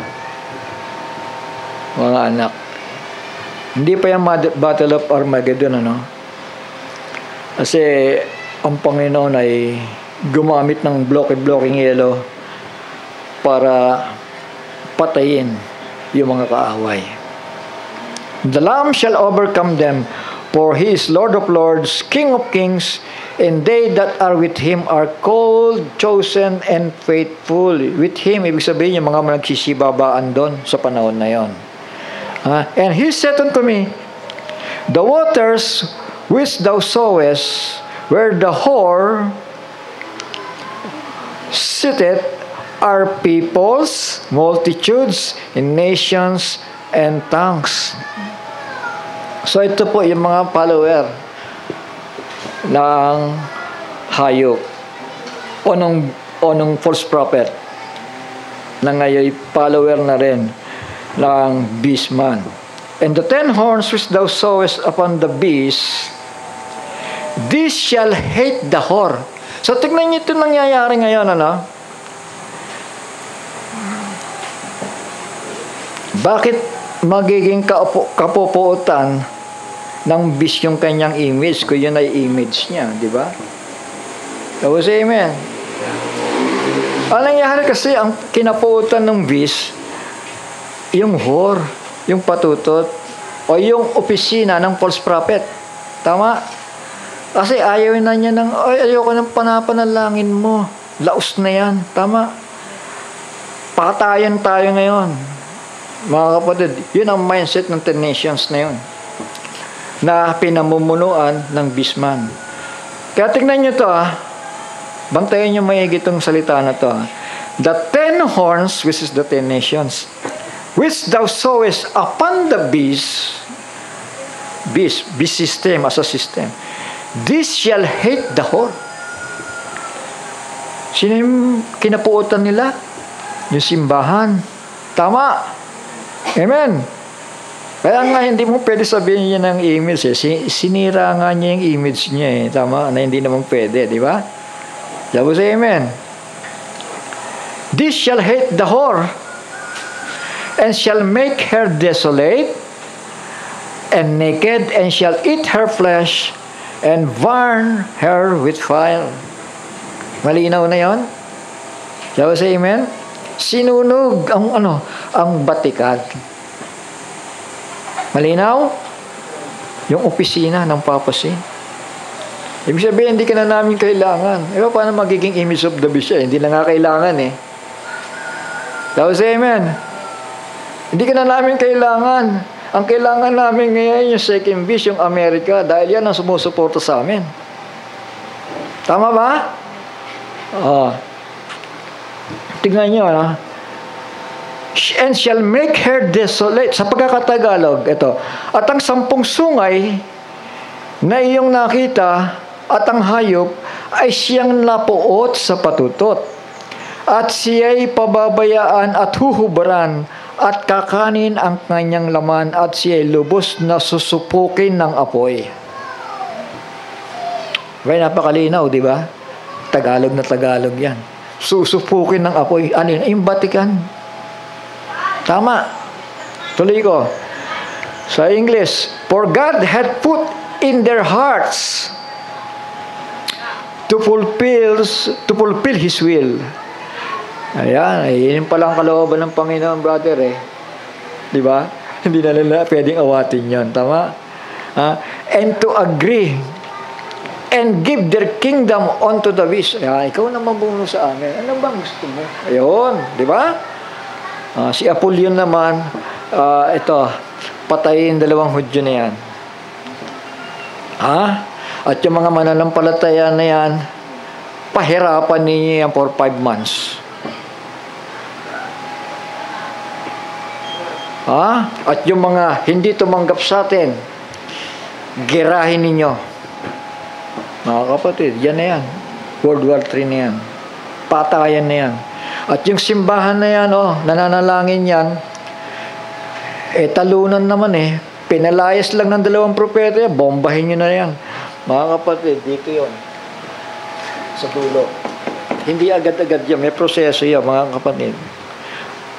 Mga anak. Hindi pa yung Battle of Armageddon, Kasi, ang Panginoon ay gumamit ng blocky yellow para patayin yung mga kaaway. The Lamb shall overcome them, for He is Lord of lords, King of kings, and they that are with Him are called, chosen, and faithful. With Him, ibig sabihin yung mga nagsisibabaan doon sa panahon na yon. And He said unto me, the waters which thou sawest, where the whore sitteth, are peoples, multitudes, and nations, and tongues. So ito po yung mga follower ng hayop o ng false prophet na ngayon follower na rin ng beast man. And the 10 horns which thou sawest upon the beast, this shall hate the whore. So tignan niyo ito nangyayari ngayon, Bakit magiging kapupuutan ng beast yung kanyang image kung yun ay image niya, di ba? Tapos amen. Ang nangyayari kasi, ang kinapuutan ng beast, yung whore, yung patutot, o yung opisina ng false prophet. Tama? Kasi ayaw na niya ayoko ng panapanalangin mo. Laos na yan. Tama? Patayan tayo ngayon. Mga kapatid, yun ang mindset ng 10 nations na yun. Na pinamumunuan ng Bisman. Kaya tignan nyo to, bantayan nyo maigi itong salita na to. The 10 horns, which is the 10 nations, which thou sawest upon the beast system, as a system, this shall hate the whore. Sino yung kinapuutan nila? Yung simbahan. Tama. Amen. Kaya nga hindi mo pwede sabihin niya ng image sinira nga niya yung image niya Tama? Na hindi naman pwede, di ba? Sabi sa amen. This shall hate the whore, and shall make her desolate, and naked, and shall eat her flesh, and burn her with fire. Malinaw na yon? Sabi sa amen. Sinunog ang batikan. Malinaw? Yung opisina ng papacy. Ibig sabihin, hindi ka na namin kailangan. Paano magiging image of the beast Hindi na nga kailangan Tapos amen. Hindi ka na namin kailangan. Ang kailangan namin ngayon yung second beast, yung Amerika, dahil yan ang sumusuporta sa amin. Tama ba? Tingnan nyo, and shall make her desolate. Sa pagkakatagalog, ito. At ang 10 sungay na iyong nakita at ang hayop ay siyang napuot sa patutot. At siya'y pababayaan at huhubaran at kakanin ang kanyang laman at siya'y lubos na susupukin ng apoy. Kaya napakalinaw, di ba? Tagalog na Tagalog yan. Susupukin ng apoy. Ano yun? Yung batikan. Tama. Tuloy ko. Sa English, for God had put in their hearts to fulfill His will. Ayan. Yun palang kalooban ng Panginoon, brother Di ba? Hindi na nila pwedeng awatin yun. Tama? And to agree and give their kingdom unto the beast. Ikaw na mabuno sa amin. Ano bang gusto mo? Ayun, di ba? Si Apollyon naman, ito, patayin 2 Hudyo na yan. At yung mga mananampalataya na yan, pahirapan ninyo yan for 5 months. At yung mga hindi tumanggap sa atin, girahin ninyo. Mga kapatid, yan na yan. World War III na yan. Patayan na yan. At yung simbahan na yan, nananalangin yan, talunan naman Pinalayas lang ng 2 propeta yan, bombahin nyo na yan. Mga kapatid, dito yon sa dulo. Hindi agad-agad yan, may proseso yan, mga kapatid.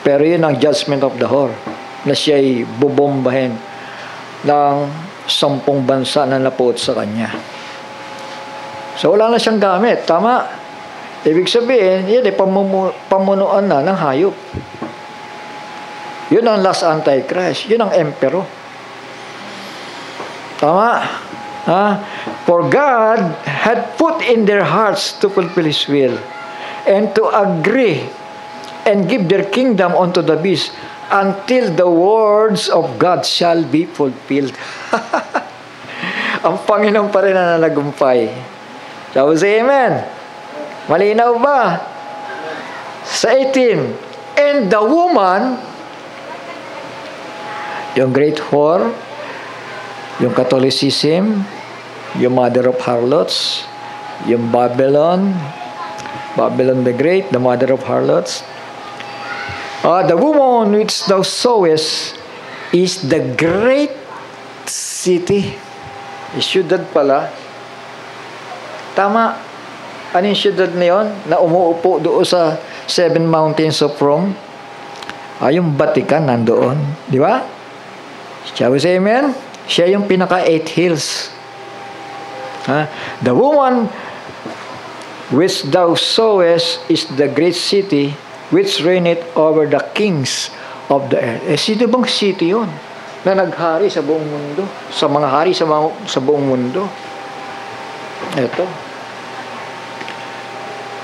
Pero yun ang judgment of the whore, na siya'y bubombahin ng 10 bansa na napuot sa kanya. So wala na siyang gamit, tama? Ibig sabihin, yan pamunuan na ng hayop. Yun ang last antichrist, yun ang emperor. Tama? For God had put in their hearts to fulfill His will and to agree and give their kingdom unto the beast until the words of God shall be fulfilled. Ang Panginoon pa rin na nanagumpay. Shall we say amen? Malinaw ba? Sa 18, and the woman, yung great whore, yung Catholicism, yung mother of harlots, yung Babylon the Great, the mother of harlots. The woman which thou sawest is the great city. Siyudad pala. Tama. Ano yung siyudad na yun? Na umuupo doon sa 7 mountains of Rome. Yung Vatican nandoon. Di ba? Shall we say amen? Siya yung pinaka 8 hills. The woman which thou sawest is the great city which reigneth over the kings of the earth. Sino bang city yun? Na naghari sa buong mundo. Sa mga hari sa buong mundo. Ito.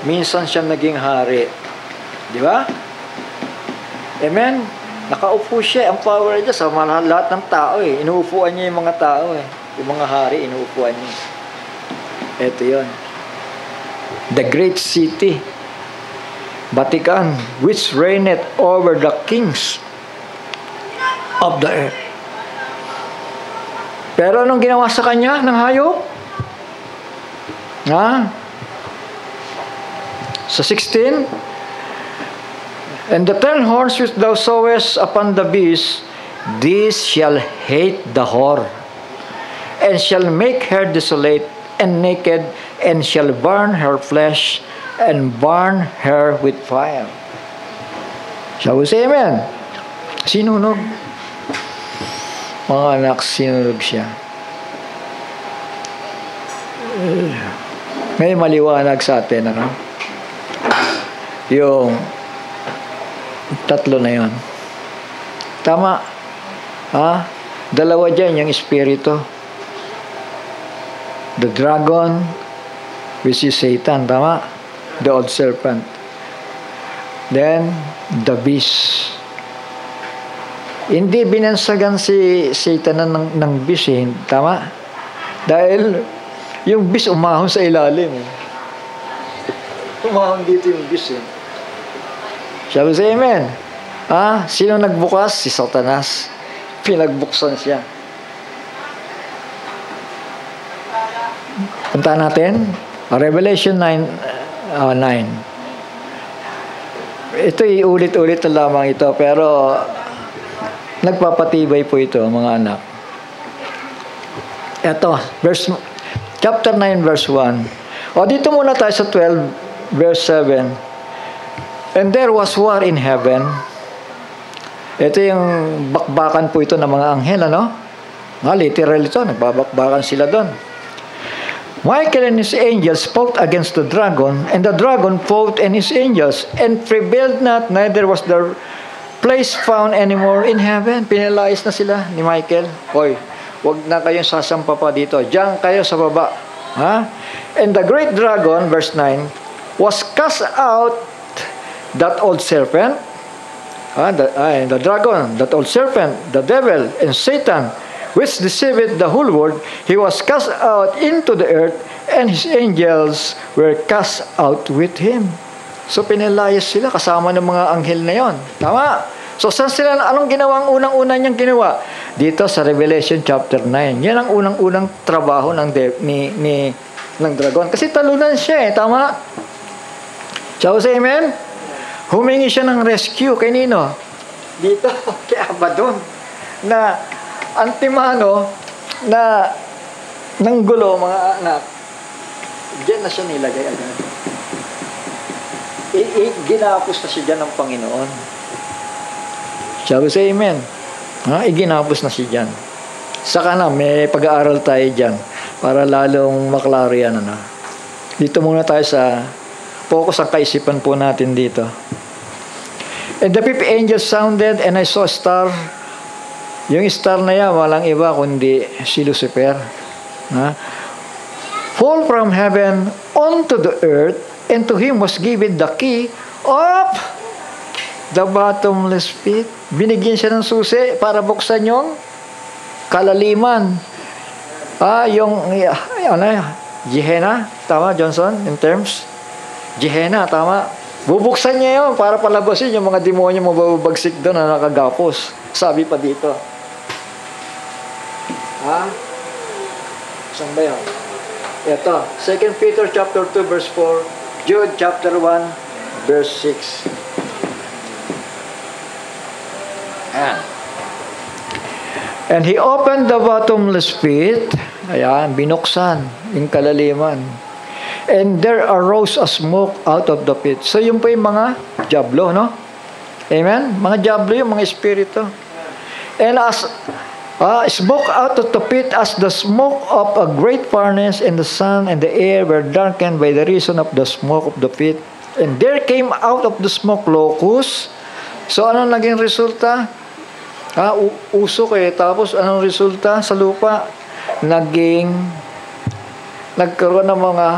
Minsan siya naging hari. Di ba? Amen? Nakaupo siya. Ang power niya sa lahat ng tao Inuupuan niya yung mga tao Yung mga hari, inuupuan niya. Ito yun. The great city, Vatican, which reigneth over the kings of the earth. Pero anong ginawa sa kanya ng hayop? Sa 16, and the 10 horns which thou sawest upon the beast, these shall hate the whore, and shall make her desolate and naked, and shall burn her flesh, and burn her with fire. Shall we say amen? Sinunog. Mga anak, sinunog siya. May maliwanag sa atin, yung 3 na yon. Tama. Dalawa dyan, yung espiritu. The dragon, which is Satan, tama? The old serpent. Then, the beast. Hindi binansagan si Satan ng beast tama? Dahil, yung beast umahon sa ilalim. Umahon dito yung beast Shall we say amen? Sino nagbukas? Si Satanas. Pinagbuksan siya. Punta natin, Revelation 9. Ito ulit-ulit na lamang ito, pero nagpapatibay po ito, mga anak. Ito, chapter 9, verse 1. Dito muna tayo sa 12, verse 7. And there was war in heaven. Ito yung bakbakan po ito ng mga anghel, literal ito, nagbabakbakan sila doon. Michael and his angels fought against the dragon, and the dragon fought and his angels, and prevailed not, neither was their place found anymore in heaven. Pinalayas na sila ni Michael. Hoy, wag na kayong sasampa pa dito. Diyan kayo sa baba. And the great dragon, verse 9, was cast out, that old serpent, the dragon, that old serpent, the devil, and Satan, which deceived the whole world. He was cast out into the earth, and his angels were cast out with him. So pinalayas sila kasama ng mga anghel na yon. Tama? So, saan sila, anong ginawa ang unang-una niyang ginawa? Dito sa Revelation chapter 9. Yan ang unang-unang trabaho ng dragon. Kasi talunan siya tama? Shall we say amen? Humingi siya ng rescue kay nino? Dito, kay Abaddon. Na antimano, na ng gulo, mga anak. Diyan na siya nilagay agad. Ginapos na siya dyan ng Panginoon. Shall we say amen? Iginapos na siya dyan. Saka na, may pag-aaral tayo dyan para lalong maklaro yan. Dito muna tayo sa focus ang kaisipan po natin dito. And the fifth angel sounded and I saw a star. Yung star na yan, walang iba kundi si Lucifer. Fall from heaven onto the earth, and to him was given the key of the bottomless pit. Binigyan siya ng susi para buksan yung kalaliman. Gehenna, tama Johnson, in terms? Gehenna, tama. Bubuksan niya yun para palabasin yung mga demonyo mababagsik doon na nakagapos. Sabi pa dito. Saan ba yun? Ito, 2 Peter chapter 2 verse 4, Jude chapter 1 verse 6. And he opened the bottomless pit. Ayan, binuksan yung kalaliman. And there arose a smoke out of the pit. So, yun po yung mga diablo, no? Amen? Mga diablo yung mga espiritu. And as smoke out of the pit as the smoke of a great furnace, and the sun and the air were darkened by the reason of the smoke of the pit. And there came out of the smoke locusts. So, anong naging resulta? Usok Tapos, anong resulta sa lupa? Nagkaroon ng mga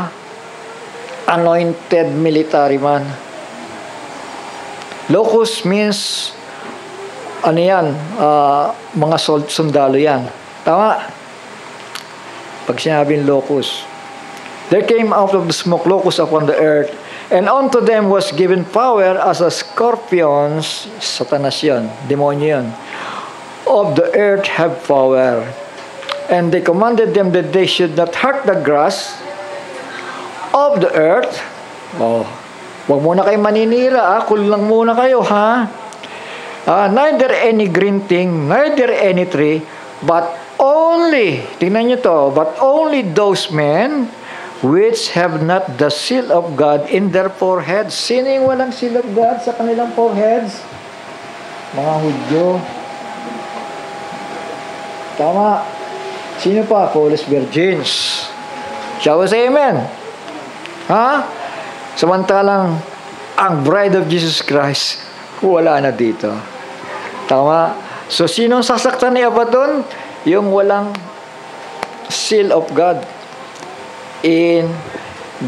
anointed military man. Locust means mga sundalo yan. Tama? Pag sinabing locust. There came out of the smoke locusts upon the earth, and unto them was given power as a scorpions, Satanas yun, demonyo yun, of the earth have power. And they commanded them that they should not hurt the grass of the earth. Huwag muna kayo maninira, cool lang muna kayo, neither any green thing, neither any tree, but only, tingnan nyo to, but only those men which have not the seal of God in their foreheads. Sino yung walang seal of God sa kanilang foreheads? Mga Hudyo. Tama. Sino pa? Foolish virgins. Shall we say amen? Samantalang ang bride of Jesus Christ, wala na dito. Tama? So, sinong sasaktan ni Abaddon? Yung walang seal of God in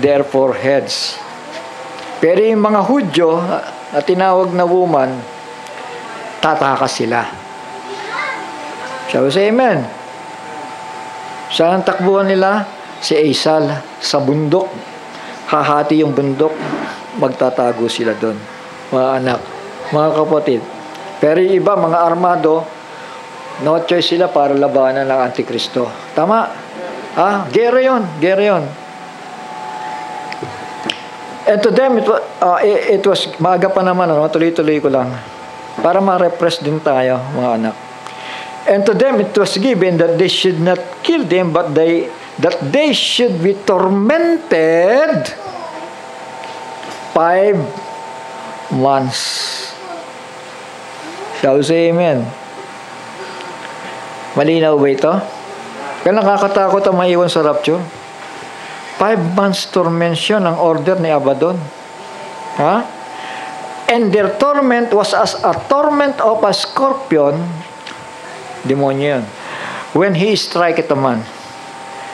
their foreheads. Pero yung mga Hudyo na tinawag na woman, tatakas sila. Shall we say amen? Saan ang takbuhan nila? Si Esal, sa bundok. Hahati yung bundok, magtatago sila doon. Mga anak, mga kapatid. Pero yung iba, mga armado, no choice sila para labanan ng Antikristo. Tama? Gera yun. And to them, it was, maaga pa naman, tuloy-tuloy ko lang. Para ma-repress din tayo, mga anak. And to them it was given that they should not kill them, but that they should be tormented 5 months. Shall we say amen? Malinaw ba ito? Kaya nakakatakot ang maiwan sa rapture. 5 months tormention ang order ni Abaddon. And their torment was as a torment of a scorpion. Demonyo yun. When he striketh a man.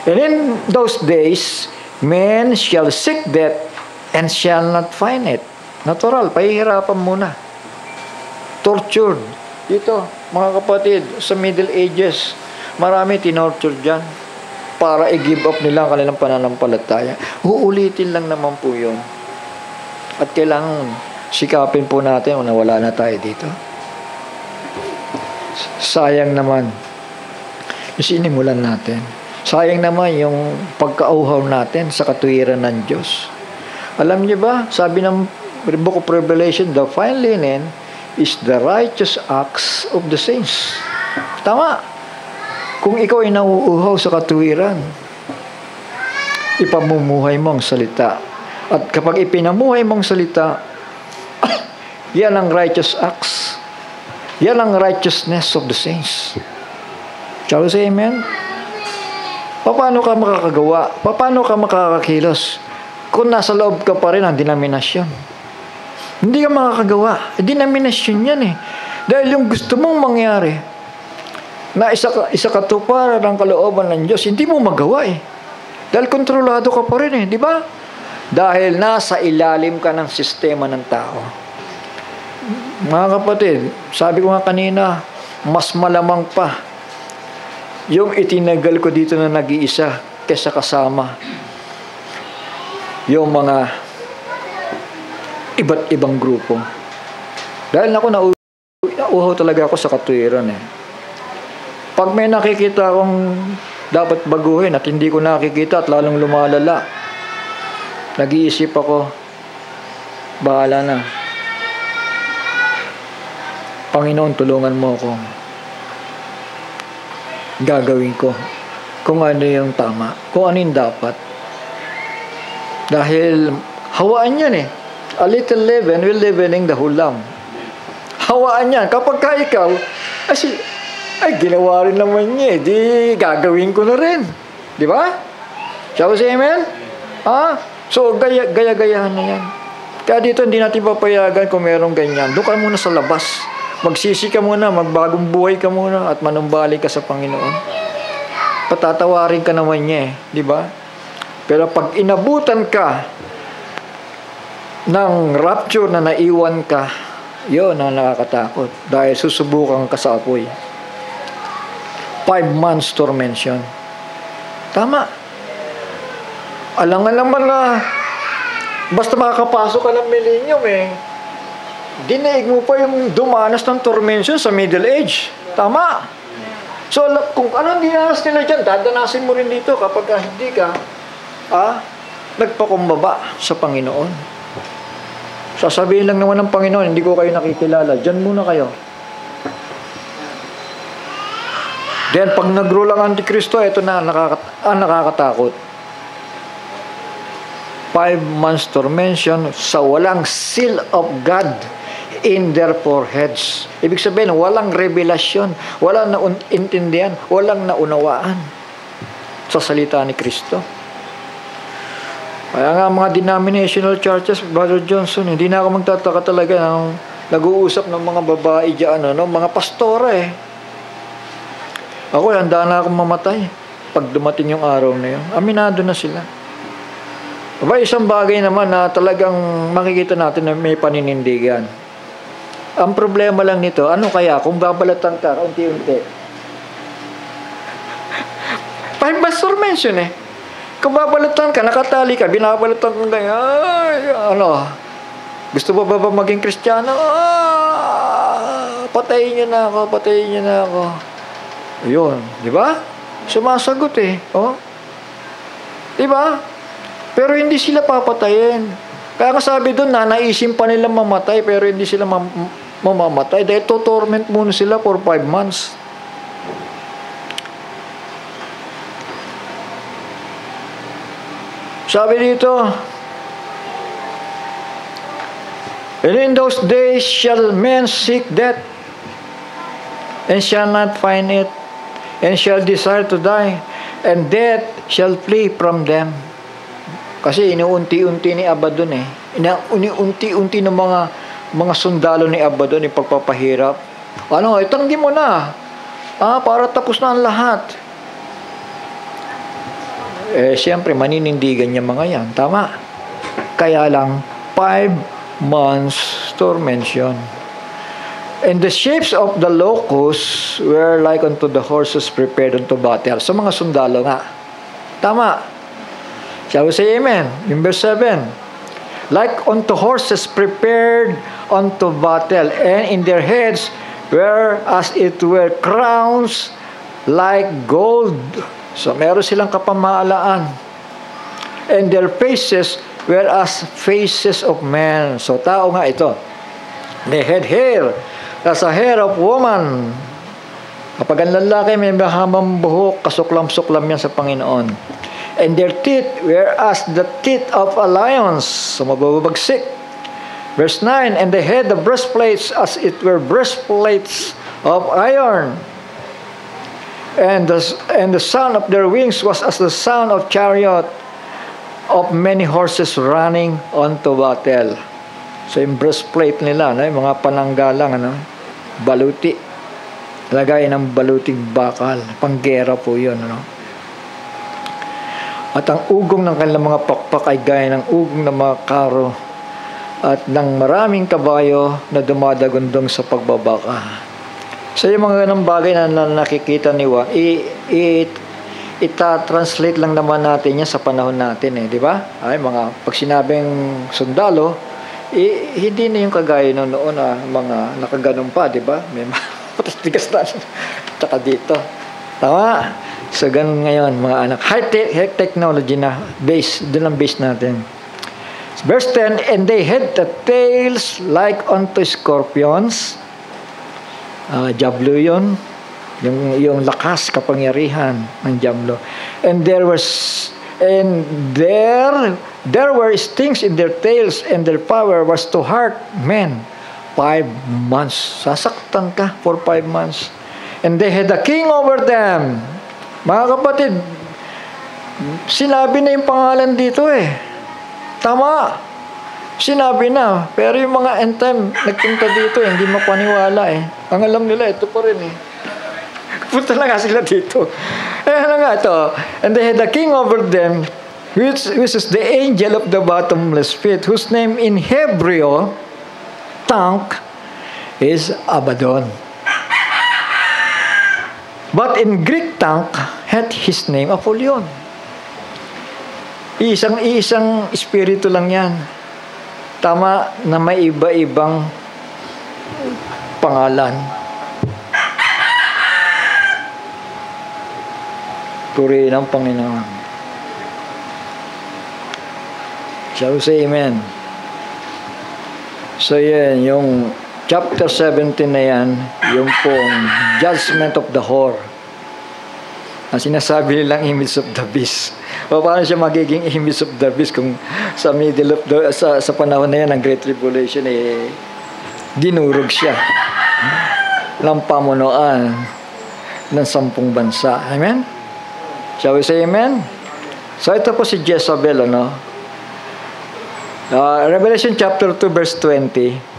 And in those days, men shall seek death and shall not find it. Natural, pahihirapan muna. Tortured. Dito, mga kapatid, sa Middle Ages, marami tinorture dyan para i-give up nila ang kanilang pananampalataya. Uulitin lang naman po yun. At kailangan sikapin po natin na wala na tayo dito. Sayang naman yung sinimulan natin. Sayang naman yung pagkauhaw natin sa katuwiran ng Diyos. Alam niyo ba, sabi ng Book of Revelation, the fine linen is the righteous acts of the saints. Tama. Kung ikaw ay nauuhaw sa katuwiran, ipamumuhay mo ang salita. At kapag ipinamuhay mong salita, yan ang righteous acts. Yan ang righteousness of the saints. Shall we say amen? Paano ka makakagawa? Paano ka makakakilos? Kung nasa loob ka pa rin ang denominasyon. Hindi ka makakagawa. Denominasyon yan eh. Dahil yung gusto mong mangyari, na isa katuparan ng kalooban ng Diyos, hindi mo magawa eh. Dahil kontrolado ka pa rin eh. Di ba? Dahil nasa ilalim ka ng sistema ng tao. Mga kapatid, sabi ko nga kanina, mas malamang pa yung itinagal ko dito na nag-iisa kesa kasama yung mga iba't ibang grupo. Dahil ako nauuhaw talaga ako sa katuwiran eh. Pag may nakikita akong dapat baguhin at hindi ko nakikita at lalong lumalala, nag-iisip ako, bahala na. Panginoon, tulungan mo ako. Gagawin ko kung ano yung tama, kung ano yung dapat. Dahil hawaan yan eh. A little leaven will leavening the whole lump. Hawaan yan. Kapag ka ikaw, ay ginawa rin naman niya eh. Di gagawin ko na rin. Di ba? Shall we say amen? So gaya-gayahan na yan. Kaya dito hindi natin papayagan kung merong ganyan. Doon ka muna sa labas. Magsisi ka muna, magbagong buhay ka muna at manumbalik ka sa Panginoon. Patatawarin ka naman niya eh, di ba? Pero pag inabutan ka ng rapture na naiwan ka, yun ang nakakatakot dahil susubukan ka sa apoy. 5 months tormention. Tama. Alangan naman na basta makakapasok ka ng millennium eh, dinaig mo pa yung dumanas ng tormention sa middle age. Tama. So, kung anong dinanas nila dyan, dadanasin mo rin dito kapag hindi ka nagpakumbaba sa Panginoon. Sasabihin lang naman ng Panginoon, hindi ko kayo nakikilala. Dyan muna kayo. Then, pag nag-rule ang Antikristo, ito na nakakatakot. 5 months tormention sa walang seal of God in their foreheads. Ibig sabihin, walang revelasyon, walang naintindihan, walang naunawaan sa salita ni Kristo. Kaya nga mga denominational churches, Brother Johnson, hindi na ako magtataka talaga ng nag-uusap ng mga babae dyan, mga pastora eh. Ako, handa na akong mamatay pag dumating yung araw na yun. Aminado na sila. Aba, isang bagay naman na talagang makikita natin na may paninindigan. Ang problema lang nito, ano kaya kung babalatan ka unti-unti? 5 months tormention eh. Kung babalatan ka, nakatali ka, binabalatan mo ganyan, gusto mo ba maging Kristiyano? Patayin niyo na ako. Ayun, di ba? Sumasagot eh. Di ba? Pero hindi sila papatayin. Kaya nga sabi doon, naisim pa nila mamatay, pero hindi sila mamamatay. Dahil to-torment muna sila for 5 months. Sabi dito, and in those days shall men seek death, and shall not find it, and shall desire to die, and death shall flee from them. Kasi inuunti-unti ni Abaddon eh. Inuunti-unti ng mga sundalo ni Abaddon yung pagpapahirap. Itanggi mo na. Para tapos na ang lahat. Siyempre, maninindigan niya mga yan. Tama. Kaya lang, 5 months tormention. And the shapes of the locusts were like unto the horses prepared unto battle. So, mga sundalo nga. Tama. Shall we say amen? In verse 7. Like unto horses prepared unto battle, and in their heads whereas it were crowns like gold. So meron silang kapamahalaan. And their faces were as faces of men. So tao nga ito. They had hair as a hair of woman. Kapag ang lalaki may mahabang buhok, kasuklam-suklam yan sa Panginoon. And their teeth were as the teeth of a lion. So mababagsik. Verse 9, and they had the breastplates as it were breastplates of iron. And the sound of their wings was as the sound of chariot of many horses running onto battle. So yung breastplate nila, no, yung mga pananggalang, ano, baluti. Lagay ng baluting bakal. Panggera po yun. Ano. At ang ugong ng kanilang mga pakpak ay gaya ng ugong ng mga karo at ng maraming kabayo na dumadagundong sa pagbabaka. So yung mga ganang bagay na nakikita ni Juan, ita-translate lang naman natin yan sa panahon natin, di ba? Ay, pag sinabing sundalo, hindi na yung kagaya noon mga nakaganon pa, di ba? May tigas na tsaka dito. Tama? So ganun ngayon, mga anak. High technology na base, doon ang base natin. Verse 10, and they had the tails like unto scorpions. Diablo yun. Yung lakas, kapangyarihan ng diablo. And there were stings in their tails, and their power was to hurt men 5 months. Sasaktan ka for 5 months. And they had a king over them. Mga kapatid, sinabi na yung pangalan dito Tama. Sinabi na. Pero yung mga end time, nagpunta dito, hindi mapaniwala Ang alam nila, ito pa rin Punta na nga sila dito. Ano nga ito? And they had a king over them, which is the angel of the bottomless pit, whose name in Hebrew tongue is Abaddon. But in Greek tongue had his name Apollyon. Isang espiritu lang yan. Tama na may iba-ibang pangalan. Purihin ang Panginoon. Shall we say amen? So yan, yung chapter 17 na yan, yung pong judgment of the whore. Ang sinasabi nilang image of the beast. Paano siya magiging image of the beast kung sa middle of sa panahon na yan ng Great Tribulation dinurog siya ng pamunuan ng 10 bansa. Amen? Shall we say amen? So ito po si Jezebel, Revelation chapter 2 verse 20.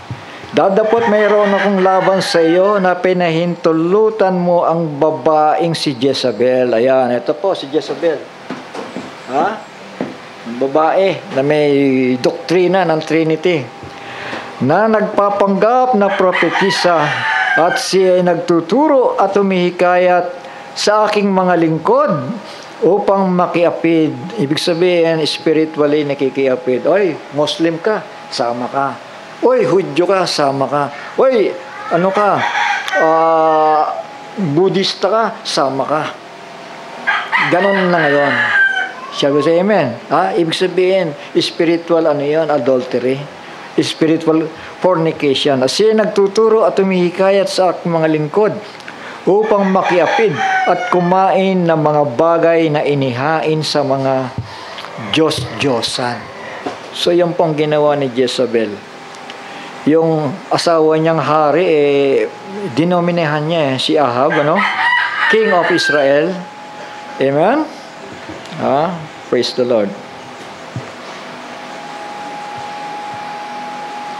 Dadapot mayroon akong laban sa iyo na pinahintulutan mo ang babaeng si Jezebel. Ayan, ito po si Jezebel. Ang babae na may doktrina ng Trinity, na nagpapanggap na propetisa, at siya ay nagtuturo at humihikayat sa aking mga lingkod upang makiapid. Ibig sabihin, spiritually nakikiapid. Oy, Muslim ka, sama ka. Oy, Hudyo ka, sama ka. Oy, ano ka, Budista ka, sama ka. Ganon na ngayon. Shall we say amen? Ibig sabihin, spiritual adultery. Spiritual fornication. Siya nagtuturo at humihikayat sa aking mga lingkod upang makiapid at kumain ng mga bagay na inihain sa mga Diyos-Diyosan. So, yan pong ginawa ni Jezebel. Yung asawa niyang hari, dinominahan niya si Ahab, King of Israel. Amen? Praise the Lord.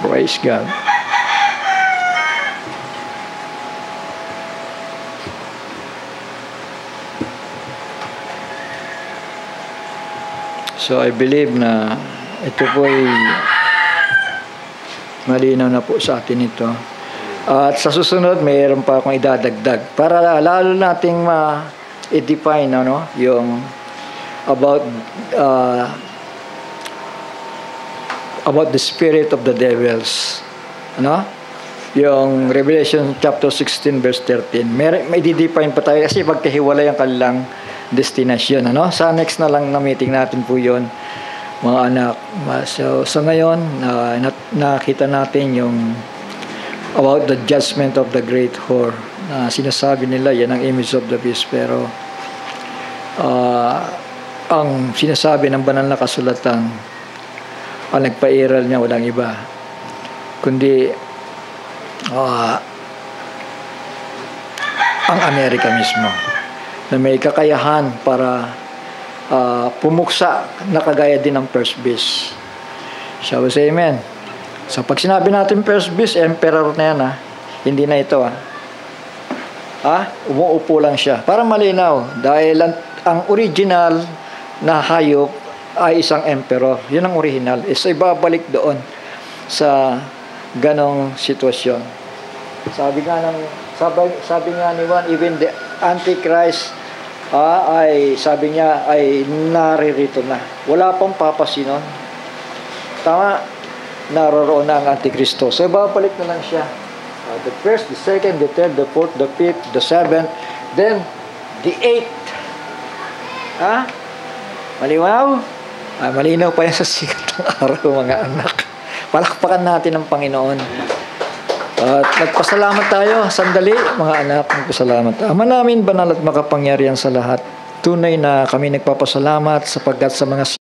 Praise God. So I believe na ito po ay malinaw na po sa atin ito. At sa susunod, mayroon pa akong idadagdag para lalo nating ma-define yung about the spirit of the devils. yung Revelation chapter 16 verse 13. May di-define pa tayo kasi pagkahiwalay ang kanilang destination. Ano? Sa next na lang na meeting natin po yun, mga anak. So ngayon, nakita natin yung about the judgment of the great whore. Sinasabi nila, yan ang image of the beast. Pero ang sinasabi ng banal na kasulatan, ang nagpairal niya walang iba, kundi ang Amerika mismo, na may kakayahan para pumuksa na kagaya din ng first beast. Shall we say amen? So pag sinabi natin first beast, emperor na yan, hindi na ito. Umuupo lang siya para malinaw, dahil ang original na hayop ay isang emperor. Yun ang original. So ibabalik doon sa ganong sitwasyon. Sabi nga ni Juan, even the Antichrist ay sabi niya ay naririto na. Wala pang papasinon. Tama, naroroon na ang Antikristo. So babalik na lang siya. The first, the second, the third, the fourth, the fifth, the seventh, then the eighth. Maliwaw? Malinaw pa yan sa sikat ng araw, mga anak. Palakpakan natin ang Panginoon. At nagpasalamat tayo. Sandali, mga anak, nagpasalamat. Ama namin, banal at makapangyarihan sa lahat. Tunay na kami nagpapasalamat sapagkat sa mga